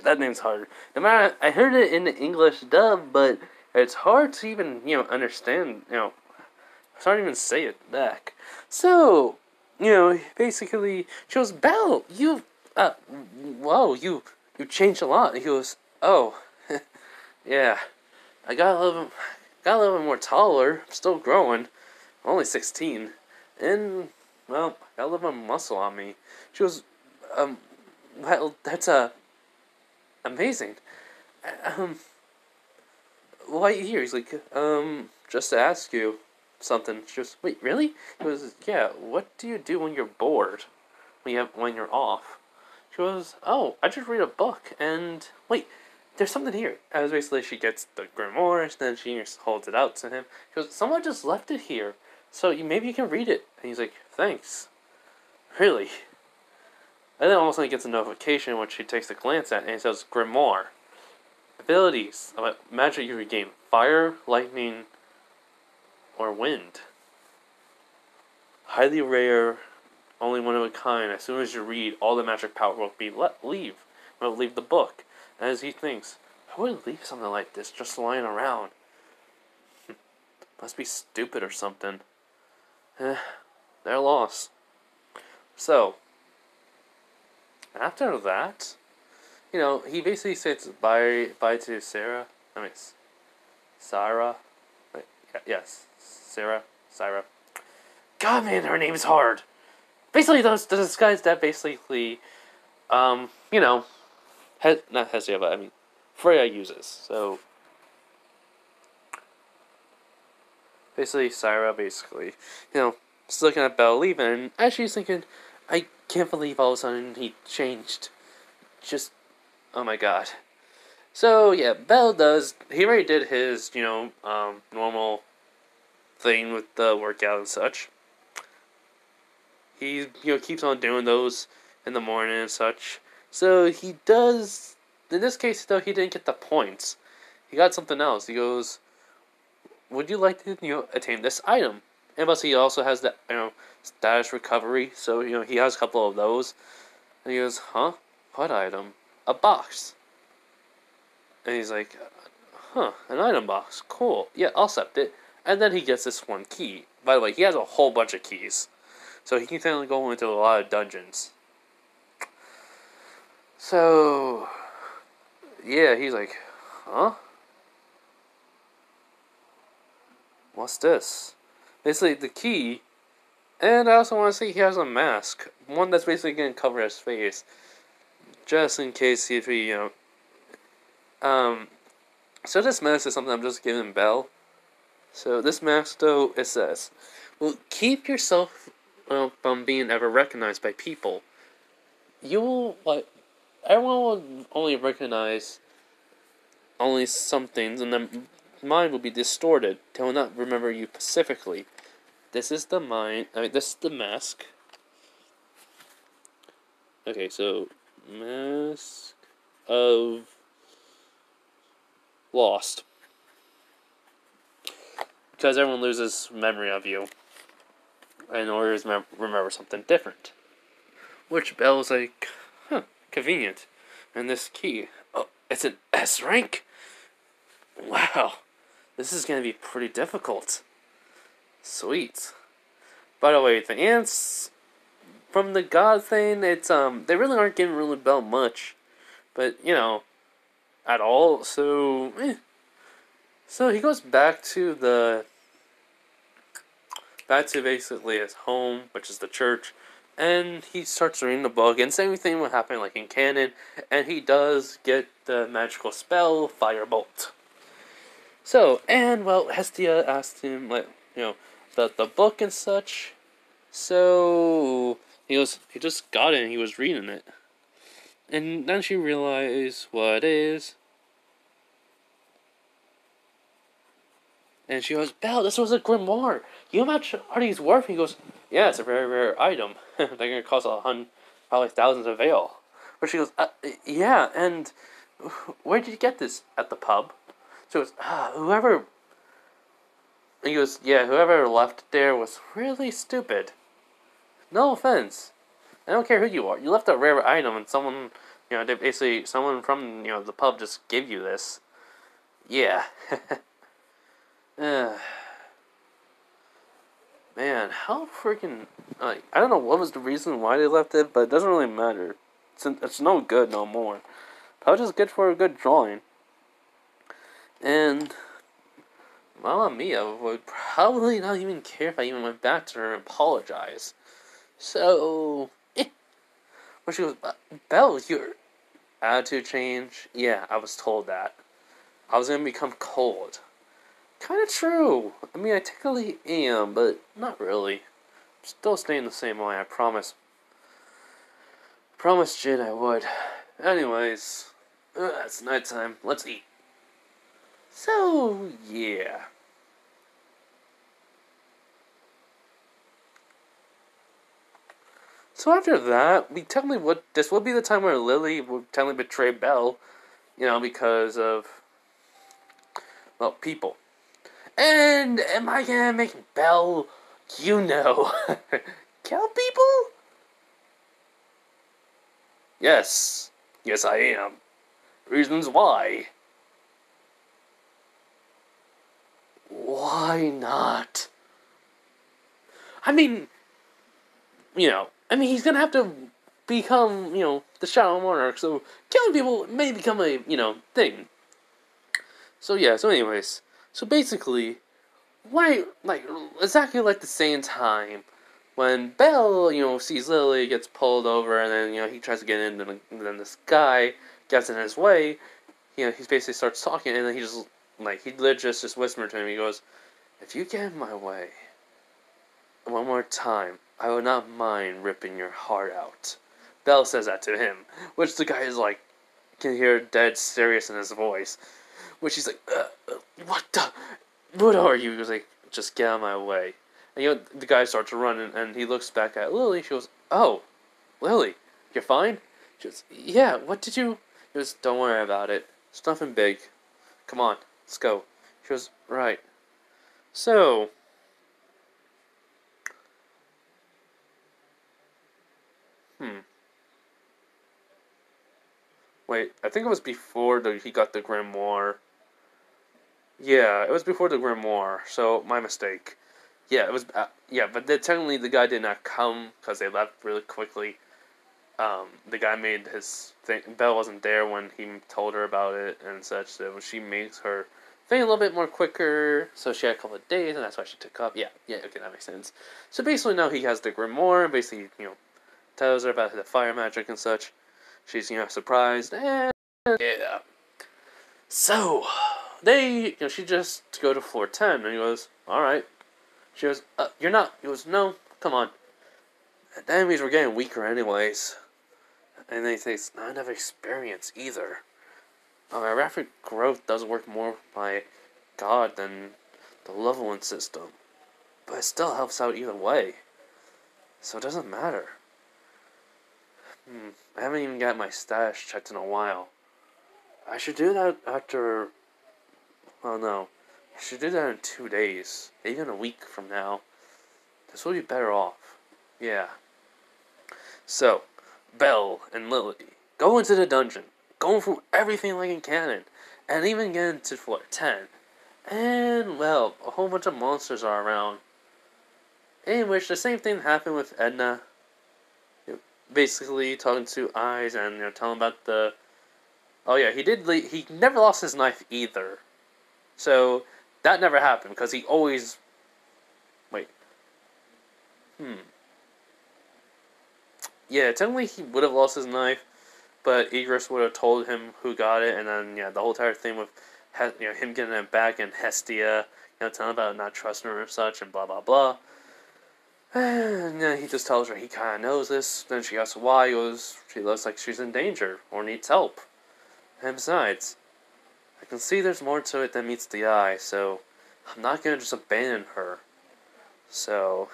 That name's hard. No matter, I heard it in the English dub, but it's hard to even, understand, it's hard to even say it back. So, basically, she goes, Belle, whoa, you changed a lot. He goes, oh, yeah, I got a little bit more taller, I'm still growing, I'm only 16, and, well, got a little bit of muscle on me. She goes, well, that's, amazing. Why are you here? He's like, just to ask you something. She goes, wait, really? He goes, yeah, what do you do when you're bored? When you're off? She goes, oh, I just read a book, and, wait, there's something here. As basically she gets the grimoire, then she holds it out to him. She goes, someone just left it here, so maybe you can read it. And he's like, thanks. Really? And then all of a sudden he gets a notification which she takes a glance at, and it says, grimoire. Abilities. Magic you regain. Fire, lightning, or wind. Highly rare, only one of a kind. As soon as you read, all the magic power will leave the book. And as he thinks, who would leave something like this just lying around? Must be stupid or something. They're lost. So, after that, he basically says bye to Sarah. Sarah. Yes, Sarah. God, man, her name is hard. Basically, the disguise that basically, not Hestia, but Freya uses. So, basically, Sarah, is looking at Belle leaving, and as she's thinking, I can't believe all of a sudden he changed. Just, oh my god. So, yeah, Belle he already did his, normal thing with the workout and such. He, keeps on doing those in the morning and such. So, he does, in this case, though, he didn't get the points. He got something else. He goes, would you like to, attain this item? And plus, he also has the, status recovery. So, he has a couple of those. And he goes, huh? What item? A box. And he's like, huh, an item box. Cool. Yeah, I'll accept it. And then he gets this one key. By the way, he has a whole bunch of keys. So he can finally go into a lot of dungeons. So, yeah, he's like, huh? What's this? Basically, the key. And I also want to say he has a mask. One that's basically going to cover his face. Just in case if he, So this mask is something I'm just giving Belle. So this mask, though, it says, well, keep yourself from being ever recognized by people. You will, everyone will only recognize only some things, and then mind will be distorted. They will not remember you specifically. This is the this is the mask. Okay, so, mask. of Lost. Because everyone loses memory of you in order to remember something different. Which Belle's like, huh, convenient. And this key, oh, it's an S rank? Wow, this is going to be pretty difficult. Sweet. By the way, the ants from the god thing, it's they really aren't giving really Belle much, but at all. So, so he goes back to basically his home, which is the church, and he starts reading the book, and same thing will happen like in canon, and he does get the magical spell Firebolt. So, and well, Hestia asked him the book and such. So he just got it and he was reading it. And then she realized what it is. And she goes, Belle, this was a grimoire. You know how much are these worth? He goes, yeah, it's a very rare item. They're going to cost probably thousands of veil. But she goes, yeah, and where did you get this? At the pub. So he goes, whoever... He goes, yeah, whoever left it there was really stupid. No offense. I don't care who you are. You left a rare item and someone, someone from, the pub just gave you this. Yeah. Man, how freaking... I don't know what was the reason why they left it, but it doesn't really matter. It's no good no more. Probably just good for a good drawing. And Mamma Mia would probably not even care if I even went back to her and apologized. So, But she goes, Belle, your attitude change? Yeah, I was told that. I was going to become cold. Kind of true. I mean, I technically am, but not really. I'm still staying the same way, I promise. Promised Jin I would. Anyways, it's nighttime. Let's eat. So, yeah. So after that, this would be the time where Lily would technically betray Belle, because of, well, people. And am I gonna make Belle, kill people? Yes. Yes, I am. Reasons why. Why not? I mean, he's gonna have to become, the Shadow Monarch, so killing people may become a, thing. So anyways, so basically, exactly like the same time, when Belle, sees Lily, gets pulled over, and then, he tries to get in, and then this guy gets in his way, he basically starts talking, and then he just, he legit just whispered to him, he goes, if you get in my way one more time, I will not mind ripping your heart out. Belle says that to him, which the guy is can hear dead serious in his voice, which he's like, what are you? He was like, just get out of my way. And the guy starts running, and he looks back at Lily. She goes, oh, Lily, you're fine? She goes, yeah, what did you... He goes, don't worry about it. It's nothing big. Come on, let's go. She goes, right. So... Wait, I think it was before he got the grimoire. Yeah, it was before the grimoire, so my mistake. Yeah, it was. But technically the guy did not come because they left really quickly. The guy made his thing. Belle wasn't there when he told her about it and such. So she makes her thing a little bit more quicker. So she had a couple of days, and that's why she took up. Yeah, okay, that makes sense. So basically now he has the grimoire, and basically tells her about the fire magic and such. She's surprised, and yeah. So she just go to floor 10, and he goes, all right. She goes, you're not. He goes, no, come on. The enemies were getting weaker anyways. And then he says, not enough experience either. My rapid growth does work more by God than the leveling system. But it still helps out either way. So it doesn't matter. I haven't even got my stash checked in a while. I should do that after. Oh no. I should do that in 2 days. Even a week from now. This will be better off. Yeah. So, Belle and Lily go into the dungeon, going through everything like in canon, and even get into floor 10. And, well, a whole bunch of monsters are around. In which the same thing happened with Edna. Basically, talking to Eyes and telling about the. Oh yeah, he never lost his knife either. So that never happened because he always. Wait. Yeah, technically he would have lost his knife, but Ygritte would have told him who got it, and then the whole entire thing with him getting it back and Hestia, telling about not trusting her and such, and blah blah blah. And then he just tells her he kind of knows this. Then she asks why. He goes, she looks like she's in danger or needs help. And besides, I can see there's more to it than meets the eye, so I'm not gonna just abandon her. So,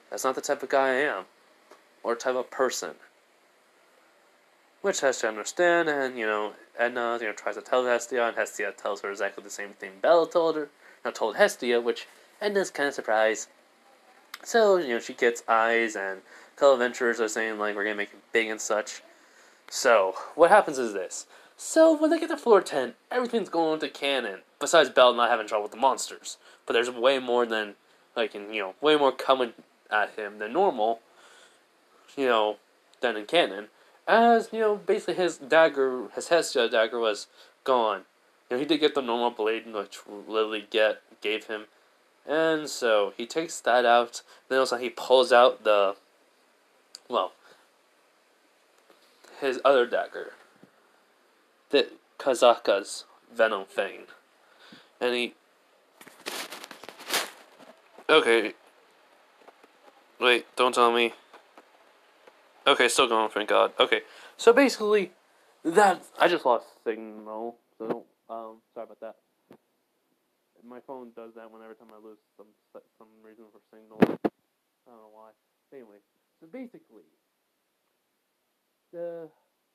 that's not the type of guy I am, or type of person. Which Hestia understand, and Edna tries to tell Hestia, and Hestia tells her exactly the same thing Bella told her. Told Hestia, which Edna's kind of surprised. So she gets Eyes, and Televenturers are saying like we're gonna make it big and such. So what happens is this. So when they get to floor 10, everything's going to canon. Besides Belle not having trouble with the monsters, but there's way more than way more coming at him than normal. Than in canon. As basically his Hestia dagger was gone. He did get the normal blade, which Lily gave him, and so he takes that out. Then also he pulls out his other dagger, the Kazaka's Venom Fang, and he. Okay. Wait, don't tell me. Okay, still going, thank God. Okay, so basically, I just lost signal, so sorry about that. My phone does that whenever time I lose some reason for signal. I don't know why. But anyway, so basically, the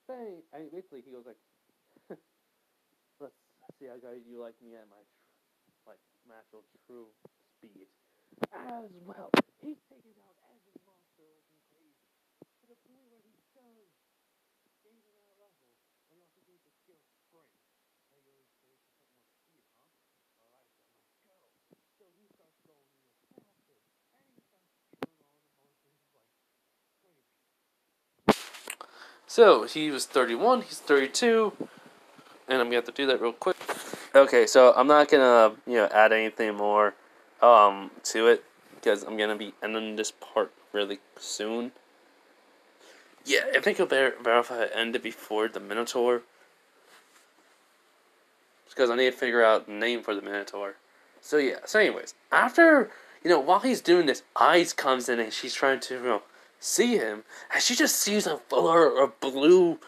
thing, basically he goes like, let's see how you like me at my natural true speed. As well, he's taking out every monster like crazy to the point where he does. Gain another level, and he also gains the skill Sprint. And he goes, so it's just more speed, huh? Alright, then let's go. So he starts going faster, and he starts killing all the monsters like crazy. So he was 31, he's 32, and I'm gonna have to do that real quick. Okay, so I'm not gonna add anything more to it because I'm gonna be ending this part really soon. Yeah, I think it'll better if I end it before the Minotaur. Because I need to figure out the name for the Minotaur. So yeah, so anyways, after, while he's doing this, Eyes comes in and she's trying to, see him. And she just sees a blue,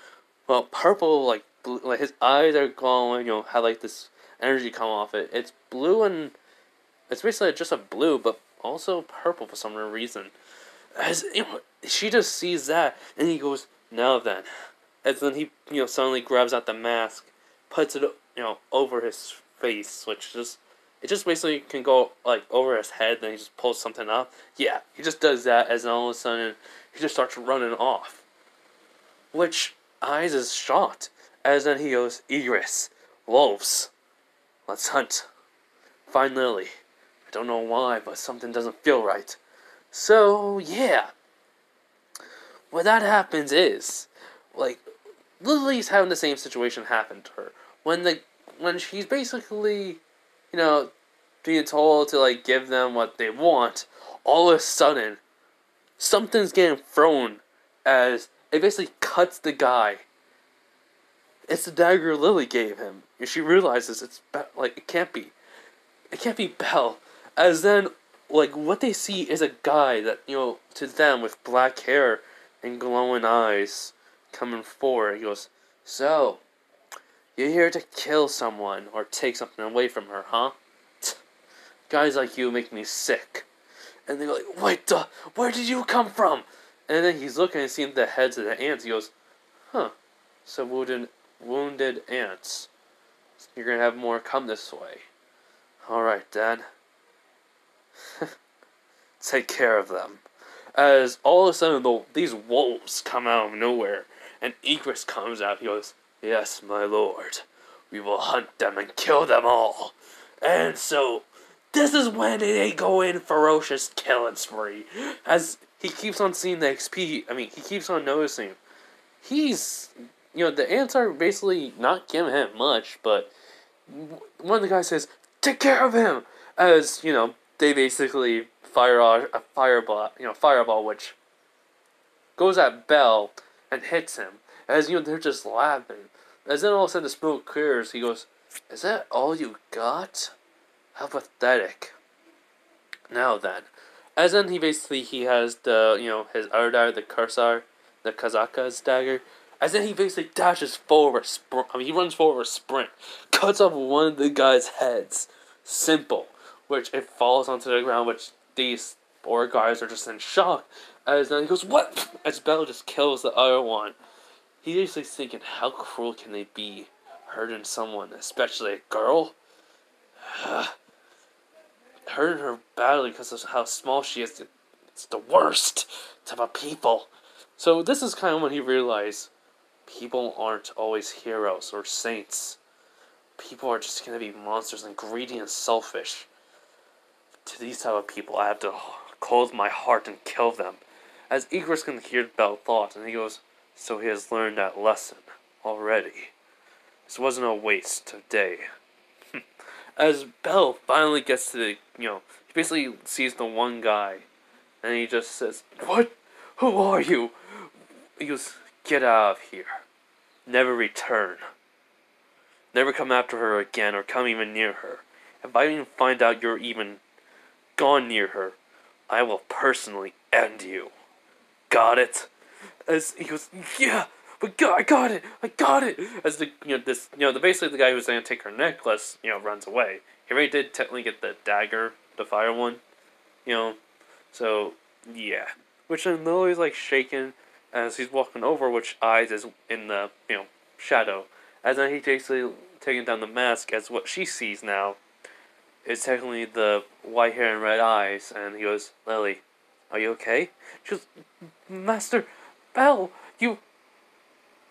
purple, blue, like his eyes are glowing, have like this energy come off it. It's blue and, it's basically just a blue, but also purple for some reason. As she just sees that, and he goes, "Now then," and then he suddenly grabs out the mask, puts it over his face, which it just basically can go like over his head. Then he just pulls something up. Yeah, he just does that, as all of a sudden he just starts running off, which Eyes is shocked. As then he goes, "Ygritte, wolves, let's hunt, find Lily. I don't know why, but something doesn't feel right." So, yeah. What that happens is, Lily's having the same situation happen to her. When she's basically, being told to, give them what they want, all of a sudden, something's getting thrown as it basically cuts the guy. It's the dagger Lily gave him. And she realizes it can't be. It can't be Belle. As then, what they see is a guy that, to them with black hair and glowing eyes coming forward. He goes, "So, you're here to kill someone or take something away from her, huh? Guys like you make me sick." And they go like, "Wait, where did you come from?" And then he's looking and seeing the heads of the ants. He goes, "Huh, some wounded ants. You're gonna have more come this way. Alright, Dad. Take care of them. As all of a sudden these wolves come out of nowhere, and Egress comes out. He goes, "Yes, my lord. We will hunt them and kill them all." And so, this is when they go in ferocious killing spree. As he keeps on seeing the XP, he keeps on noticing. He's, the ants are basically not giving him much, but one of the guys says, "Take care of him!" As, they basically fire a fireball, which goes at Bell and hits him. As, they're just laughing. As then all of a sudden the smoke clears, he goes, "Is that all you got? How pathetic." Now then. As then he has the, his other dagger, the Kursar, the Kazaka's dagger. As then he basically dashes forward, he runs forward, sprint, cuts off one of the guy's heads. Simple. Which it falls onto the ground, which these four guys are just in shock. As then he goes, "What?" As Bell just kills the other one. He's basically thinking, how cruel can they be, hurting someone, especially a girl? Hurting her badly because of how small she is. It's the worst type of people. So this is kind of when he realized people aren't always heroes or saints. People are just going to be monsters and greedy and selfish. To these type of people, I have to close my heart and kill them. As Egress can hear Bell thought, and he goes, "So he has learned that lesson already. This wasn't a waste of day." As Bell finally gets to the, he basically sees the one guy, and he just says, "What? Who are you?" He goes, "Get out of here. Never return. Never come after her again or come even near her. If I even find out you're even gone near her, I will personally end you. Got it?" As he goes, "Yeah, but I got it. As basically the guy who's going to take her necklace, runs away. He already did technically get the dagger, the fire one, so, yeah. Which then Lily's like shaking as he's walking over, which eyes is in the, shadow. As then he basically taking down the mask, as what she sees now is technically the white hair and red eyes, and he goes, "Lily, are you okay?" She goes, "Master Bell,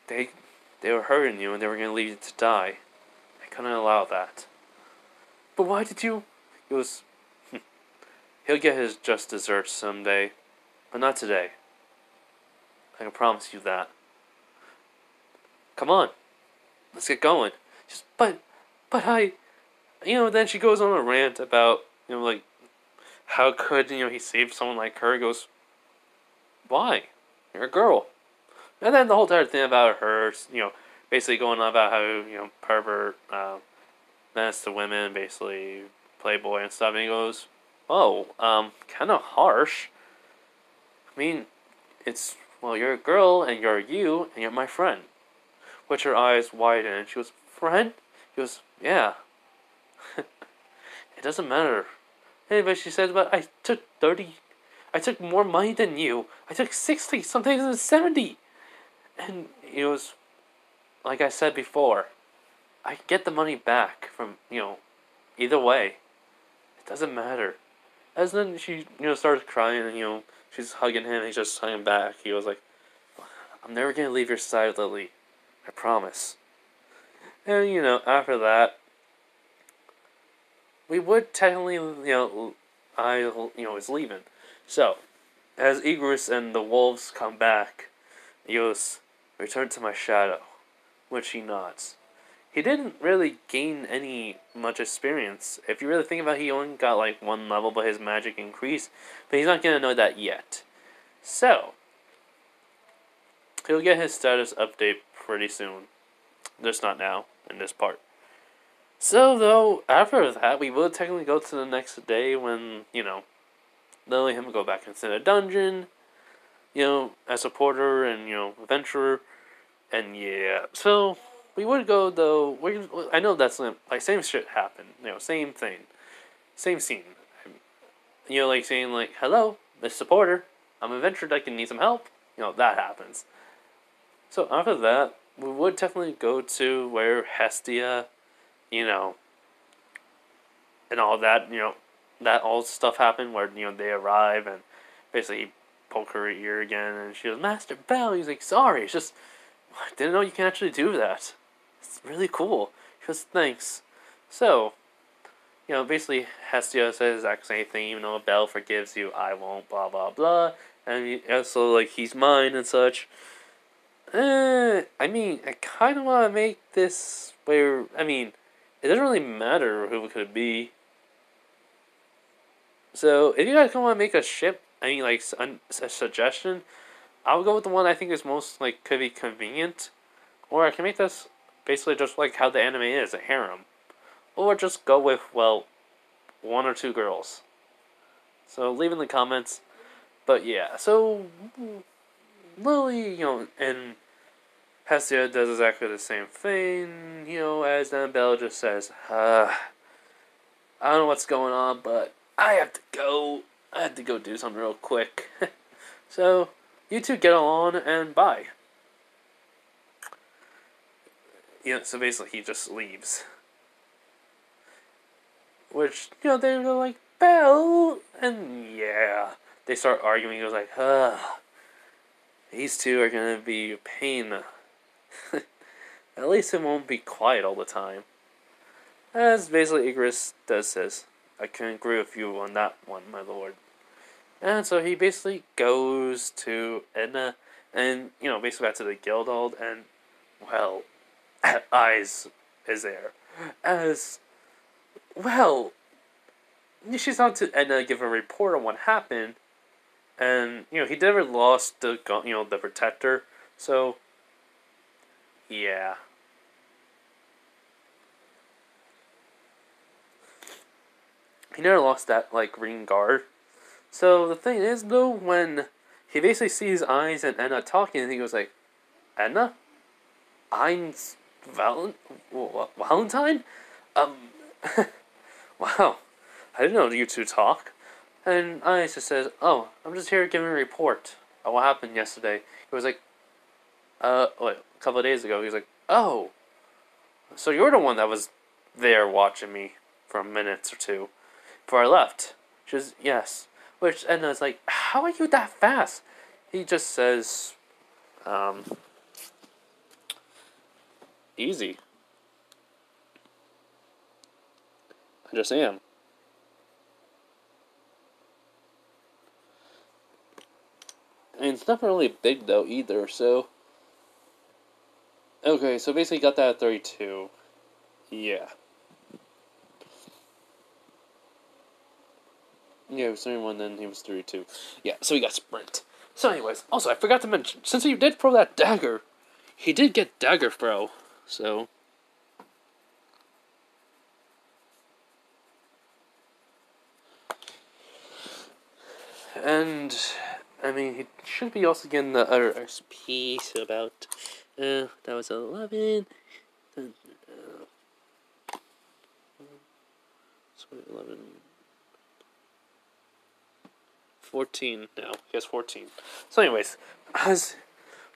They were hurting you and they were going to leave you to die. I couldn't allow that." "But why did you..." He goes, "He'll get his just desserts someday, but not today. I can promise you that. Come on, let's get going." Just, but I... then she goes on a rant about, how could, he save someone like her. He goes, "Why? You're a girl." And then the whole entire thing about her, basically going on about how, pervert, menace to women, basically playboy and stuff. And he goes, "Oh, kind of harsh. I mean, you're a girl, and you're my friend." Which her eyes widen, and she goes, "Friend?" He goes, "Yeah." "It doesn't matter." Anyway, she says, "But I took more money than you. I took 60, sometimes even 70. And it was, like I said before, I can get the money back from, either way. It doesn't matter." As then she, starts crying and, she's hugging him and he's just hugging back. He was like, "I'm never going to leave your side, Lily. I promise." And, after that, we would technically, I, was leaving. So, as Egress and the wolves come back, he goes, "Return to my shadow," which he nods. He didn't really gain any much experience. If you really think about it, he only got like 1 level, but his magic increased. But he's not going to know that yet. So, he'll get his status update pretty soon. Just not now, in this part. So, though, after that, we will technically go to the next day when, Lily and him go back into the dungeon, as a porter and, adventurer. And yeah, so we would go, though, I know that's, like, same shit happened, same thing, same scene. Like saying, like, "Hello, Mr. Porter, I'm an adventurer that can need some help." That happens. So after that, we would definitely go to where Hestia, you know, and all that, that all stuff happened where, they arrive and basically poke her ear again and she goes, Master Bell. He's like, sorry, it's just, I didn't know you can actually do that. It's really cool. She goes, thanks. So, basically Hestia says the exact same thing, even though Bell forgives you, I won't, blah, blah, blah. And also, like, he's mine and such. I mean, I kind of want to make this where, it doesn't really matter who it could be. So, if you guys want to make a ship, like, a suggestion, I'll go with the one I think is most, like, could be convenient. Or I can make this basically just like how the anime is, a harem. Or just go with, well, one or two girls. So, leave in the comments. But, yeah, so, Lily, and Hestia does exactly the same thing, as Annabelle just says, I don't know what's going on, but I have to go. I have to go do something real quick. So, you two get along and bye. So basically he just leaves. Which, they were like, Belle! And yeah, they start arguing. He was like, these two are gonna be a pain. At least it won't be quiet all the time. As basically Icarus does says, I can agree with you on that one, my lord. And so he basically goes to Edna and, basically back to the Guildhall and, well, Eyes is there. As, well, she's on to Edna to give a report on what happened. And, he never lost the, the protector. So, yeah. He never lost that, like, green guard. So, the thing is, though, when he basically sees Eyes and Edna talking, he goes like, Edna? Ein's Valentine? Wow. I didn't know you two talk. And Eyes just says, oh, I'm just here giving a report on what happened yesterday. He was like, a couple of days ago. He was like, oh, so you're the one that was there watching me for a minute or two before I left. She was, yes. Which Edna's like, how are you that fast? He just says, easy. I just am. And it's not really big though either, so. Okay, so basically got that at 32. Yeah. Yeah, he was 31, then he was 32. Yeah, so he got sprint. So anyways, also I forgot to mention, since he did throw that dagger, he did get dagger throw, so. And, he should be also getting the other XP, so about, that was 11, then, 11, 14 now. He has 14. So anyways,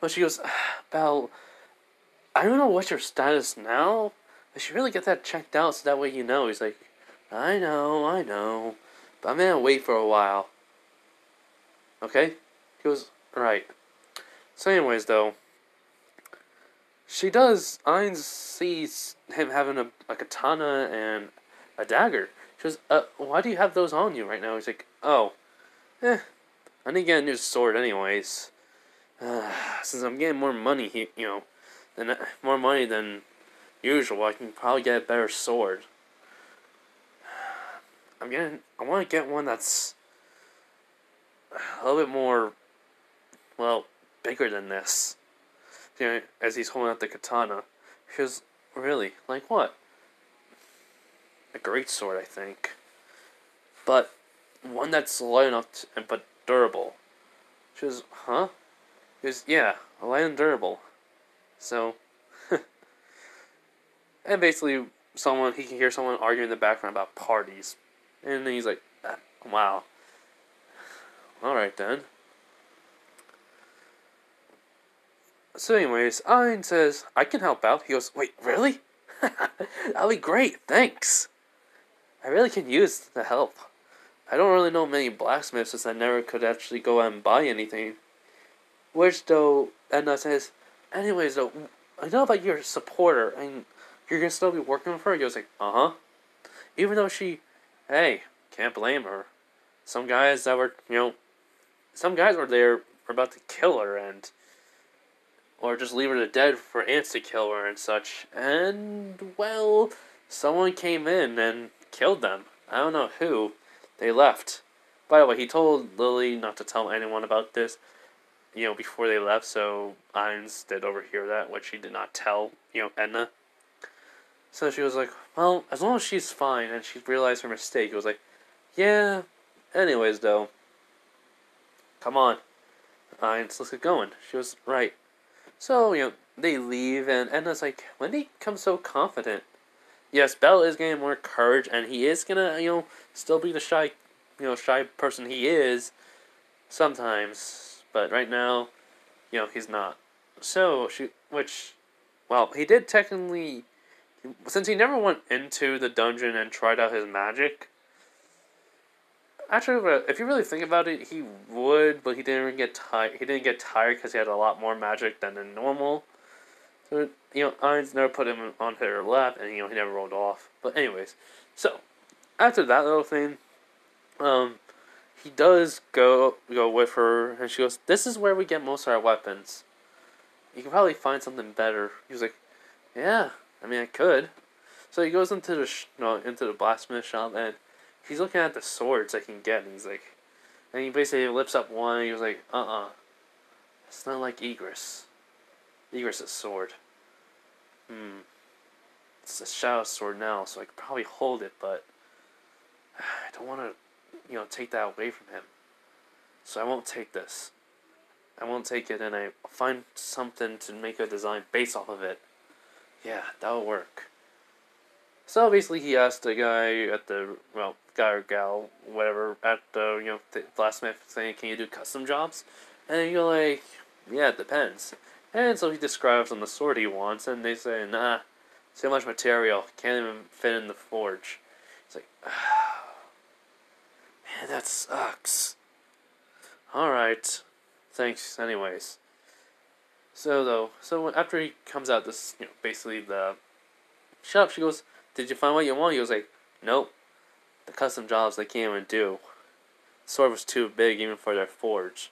she goes, Belle, I don't know what's your status now. I should really get that checked out so that way you know. He's like, I know. But I'm gonna wait for a while. Okay? He goes, right. So anyways, though, Ainz sees him having a katana and a dagger. She goes, why do you have those on you right now? He's like, oh, I need to get a new sword anyways. Since I'm getting more money here, more money than usual, I can probably get a better sword. I want to get one that's a little bit more, well, bigger than this. As he's holding out the katana. She goes, really? Like what? A great sword, I think. But one that's light enough but durable. She goes, huh? He goes, yeah, light and durable. So, and basically, he can hear someone arguing in the background about parties. And then he's like, wow. Alright then. So anyways, Ein says, I can help out. He goes, wait, really? That'll be great, thanks. I really can use the help. I don't really know many blacksmiths since I never could actually go out and buy anything. Which though, Edna says, anyways though, I know about your supporter and you're gonna still be working for her? He goes like, uh-huh. Even though hey, can't blame her. Some guys that were, some guys were there were about to kill her or just leave her to dead for ants to kill her and such. And, well, someone came in and killed them. I don't know who. They left. By the way, he told Lily not to tell anyone about this, before they left, so Ainz did overhear that, which she did not tell, Edna. So she was like, well, as long as she's fine and she realized her mistake, it was like, yeah, anyways, though, come on, Ainz, let's get going. She was right. So, they leave, and Edna's like, when did he become so confident? Yes, Belle is getting more courage, and he is gonna, still be the shy person he is sometimes. But right now, he's not. So, he did technically, since he never went into the dungeon and tried out his magic, actually, if you really think about it, he would, but he didn't get tired. He didn't get tired because he had a lot more magic than in normal. So, Ainz never put him on her lap, and, he never rolled off. But anyways, so, after that little thing, he does go with her, and she goes, this is where we get most of our weapons. You can probably find something better. He was like, yeah, I mean, I could. So he goes into the blacksmith shop, and he's looking at the swords I can get, and he's like, and he basically lifts up one, and he was like, it's not like Igris. Igris' sword. It's a shadow sword now, so I could probably hold it, but I don't want to, take that away from him. So I won't take this. I won't take it, and I find something to make a design based off of it. Yeah, that'll work. So basically, he asked the guy at the, guy or gal, whatever, at the, the blacksmith saying, can you do custom jobs? And you're like, yeah, it depends. And so he describes on the sword he wants, and they say, nah, too much material, can't even fit in the forge. It's like, man, that sucks. Alright, thanks anyways. So after he comes out this, basically the shop, she goes, did you find what you want? He was like, nope. The custom jobs they can't even do. The sword was too big even for their forge.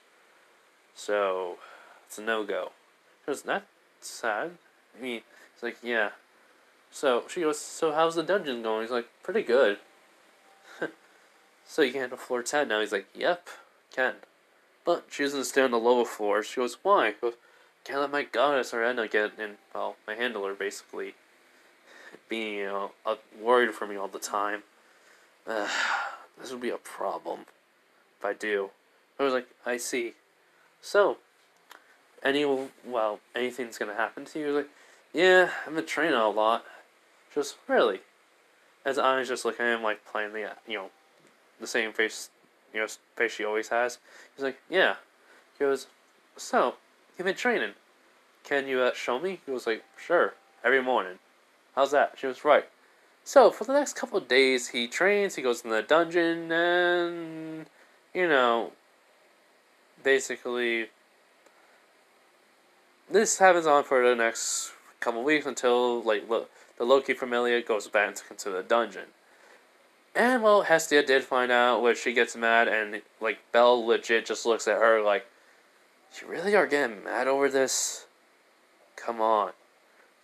So, it's a no-go. She goes, that's sad. I mean, it's like, yeah. So, she goes, so how's the dungeon going? He's like, pretty good. So you can handle floor 10 now? He's like, yep, can. But she doesn't stay on the lower floor. She goes, why? He goes, can't let my goddess or Edna get in, my handler, basically, being, worried for me all the time. This would be a problem if I do. I was like, I see. So, anything's gonna happen to you? He was like, yeah, I've been training a lot. She goes, really? As I was just looking at him, like, playing the, the same face, face she always has. He's like, yeah. He goes, so, you've been training. Can you, show me? He was like, sure, every morning. How's that? She was right. So, for the next couple of days, he trains, he goes in the dungeon, and, basically, this happens on for the next couple of weeks until, the Loki Familia goes back into the dungeon. And, well, Hestia did find out, which she gets mad, and, Belle legit just looks at her like, you really are getting mad over this? Come on.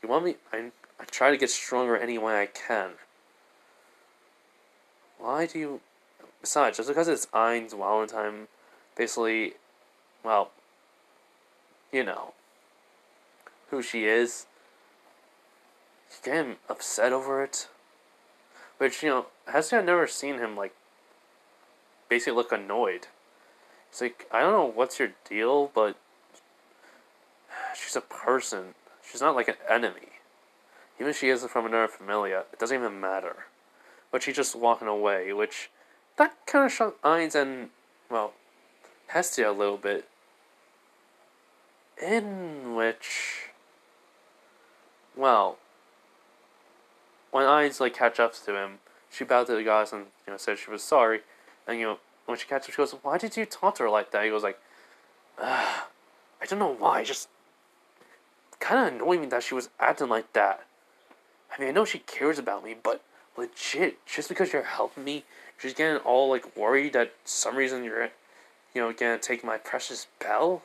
You want me? I try to get stronger any way I can. Why do you... Besides, just because it's Ainz Valentine, basically, well, who she is, she's getting upset over it. Which, Hestia had never seen him, basically look annoyed. It's like, I don't know what's your deal, but she's a person. She's not like an enemy. Even if she is from another familia, it doesn't even matter. But she's just walking away, which, that kind of shocked Ainz and, Hestia a little bit. in which, well, when Ainz like catch up to him, she bowed to the goddess and said she was sorry, and when she catches up, she goes, "Why did you taunt her like that?" He goes like, I don't know why, just kind of annoyed me that she was acting like that. I mean, I know she cares about me, but legit, just because you're helping me, she's getting all like worried that some reason you're, gonna take my precious bell.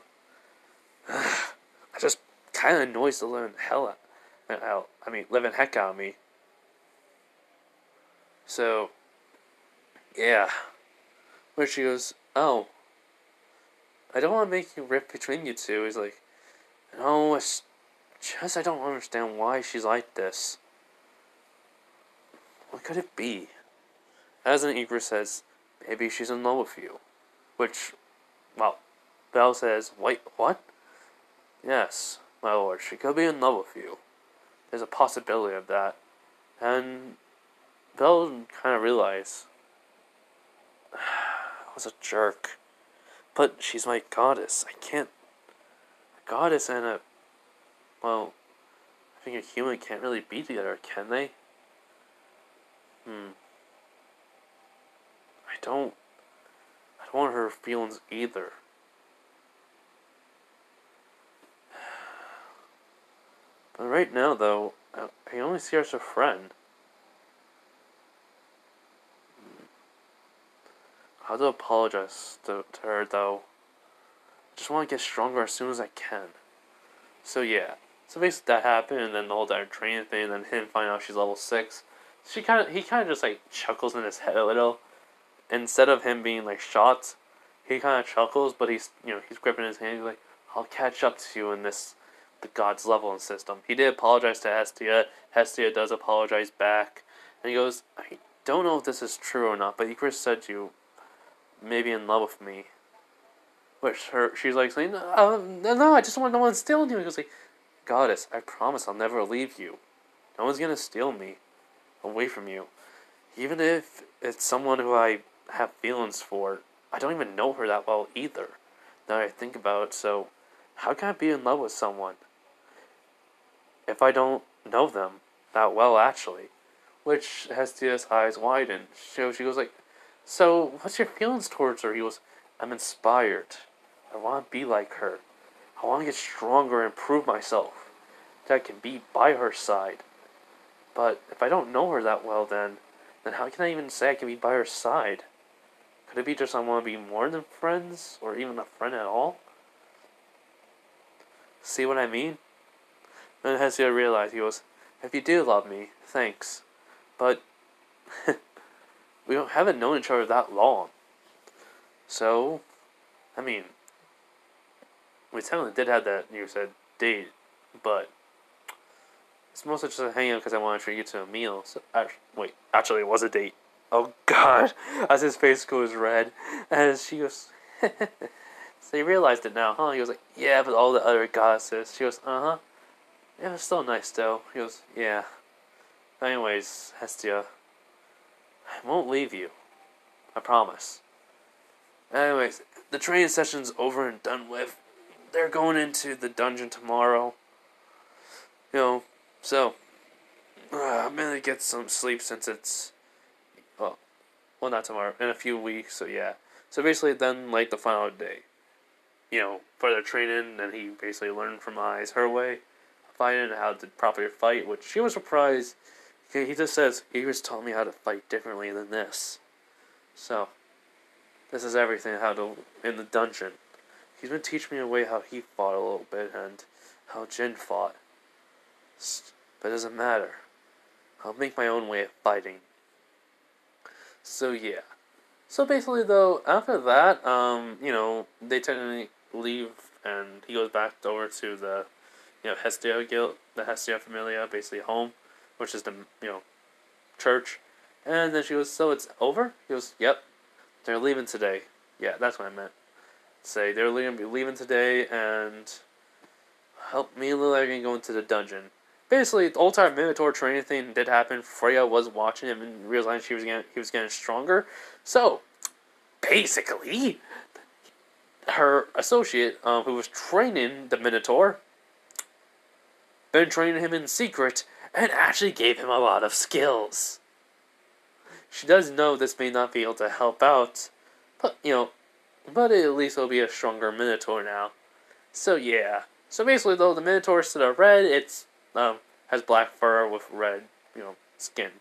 That just kind of annoys the living living heck out of me. So, yeah. Where she goes, "Oh, I don't want to make you rift between you two." He's like, "No, it's just I don't understand why she's like this. What could it be?" As an Ygritte says, "Maybe she's in love with you." Which, well, Bell says, "Wait, what?" "Yes, my lord, she could be in love with you. There's a possibility of that." And Bell kind of realized, I was a jerk. But she's my goddess. I can't. A goddess and well, I think a human can't really be together, can they? I don't want her feelings either. But right now, though, I only see her as a friend. I have to apologize to her, though. I just want to get stronger as soon as I can. So yeah. So basically that happened, and then the whole entire training thing, and then him finding out she's level 6. He kind of just like chuckles in his head a little. Instead of him being like shocked, he kind of chuckles, but he's gripping his hand. He's like, "I'll catch up to you in the gods leveling system." He did apologize to Hestia. Hestia does apologize back, and he goes, "I don't know if this is true or not, but Ygritte said you may be in love with me." Which she's like saying, no, I just want no one stealing you." He goes like, "Goddess, I promise I'll never leave you. No one's gonna steal me away from you. Even if it's someone who I have feelings for, I don't even know her that well either. Now that I think about it, so how can I be in love with someone if I don't know them that well, actually?" Which Hestia's eyes widen. She goes like, "So, what's your feelings towards her?" He goes, "I'm inspired. I want to be like her. I want to get stronger and prove myself that I can be by her side. But if I don't know her that well, then how can I even say I can be by her side? Could it be just I want to be more than friends, or even a friend at all? See what I mean?" Then Hestia realized, he goes, "If you do love me, thanks. But haven't known each other that long. So, I mean, we technically did have that, you said, date, but it's mostly just a hangout because I want to treat you to a meal." So, actually it was a date. Oh god, as his face goes red, and she goes, "So you realized it now, huh?" He goes like, "Yeah, but all the other goddesses." She goes, "Uh-huh. Yeah, it's still nice though." He goes, "Yeah. Anyways, Hestia, I won't leave you. I promise." Anyways, the training session's over and done with. They're going into the dungeon tomorrow. So, I'm gonna get some sleep since it's, well, not tomorrow, in a few weeks, so yeah. So basically then, like, the final day, for their training, and he basically learned from Ainz her way, fighting how to properly fight, which she was surprised. He just says, "He was taught me how to fight differently than this." So, this is everything in the dungeon. He's been teaching me a way how he fought a little bit, and how Jin fought. But it doesn't matter. I'll make my own way of fighting. So yeah. So basically though, after that, they technically leave, and he goes back over to the, Hestia Guild, the Hestia Familia, basically home, which is the, church. And then she goes, "So it's over?" He goes, "Yep. They're leaving today." Yeah, that's what I meant. Say they're leaving today, and help me and Lily are gonna go into the dungeon. Basically, the whole entire Minotaur training thing did happen. Freya was watching him and realized he was getting stronger. So, basically, her associate, who was training the Minotaur, been training him in secret, and actually gave him a lot of skills. She does know this may not be able to help out, but, but at least it'll be a stronger Minotaur now. So, yeah. So, basically, though, the Minotaur instead of red, has black fur with red, skin.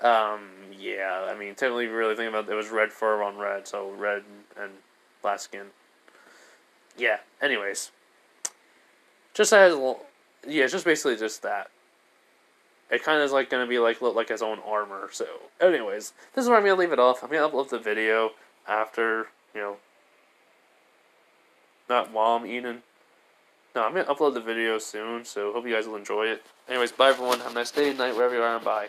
Yeah, I mean, technically, really think about it, was red fur on red, so red and black skin. Yeah, anyways. Just as, yeah, it's just basically just that. It kind of is like going to be like look like his own armor. So, anyways, this is where I'm going to leave it off. I'm going to upload the video after, not while I'm eating. No, I'm going to upload the video soon, so hope you guys will enjoy it. Anyways, bye everyone. Have a nice day, night, wherever you are, and bye.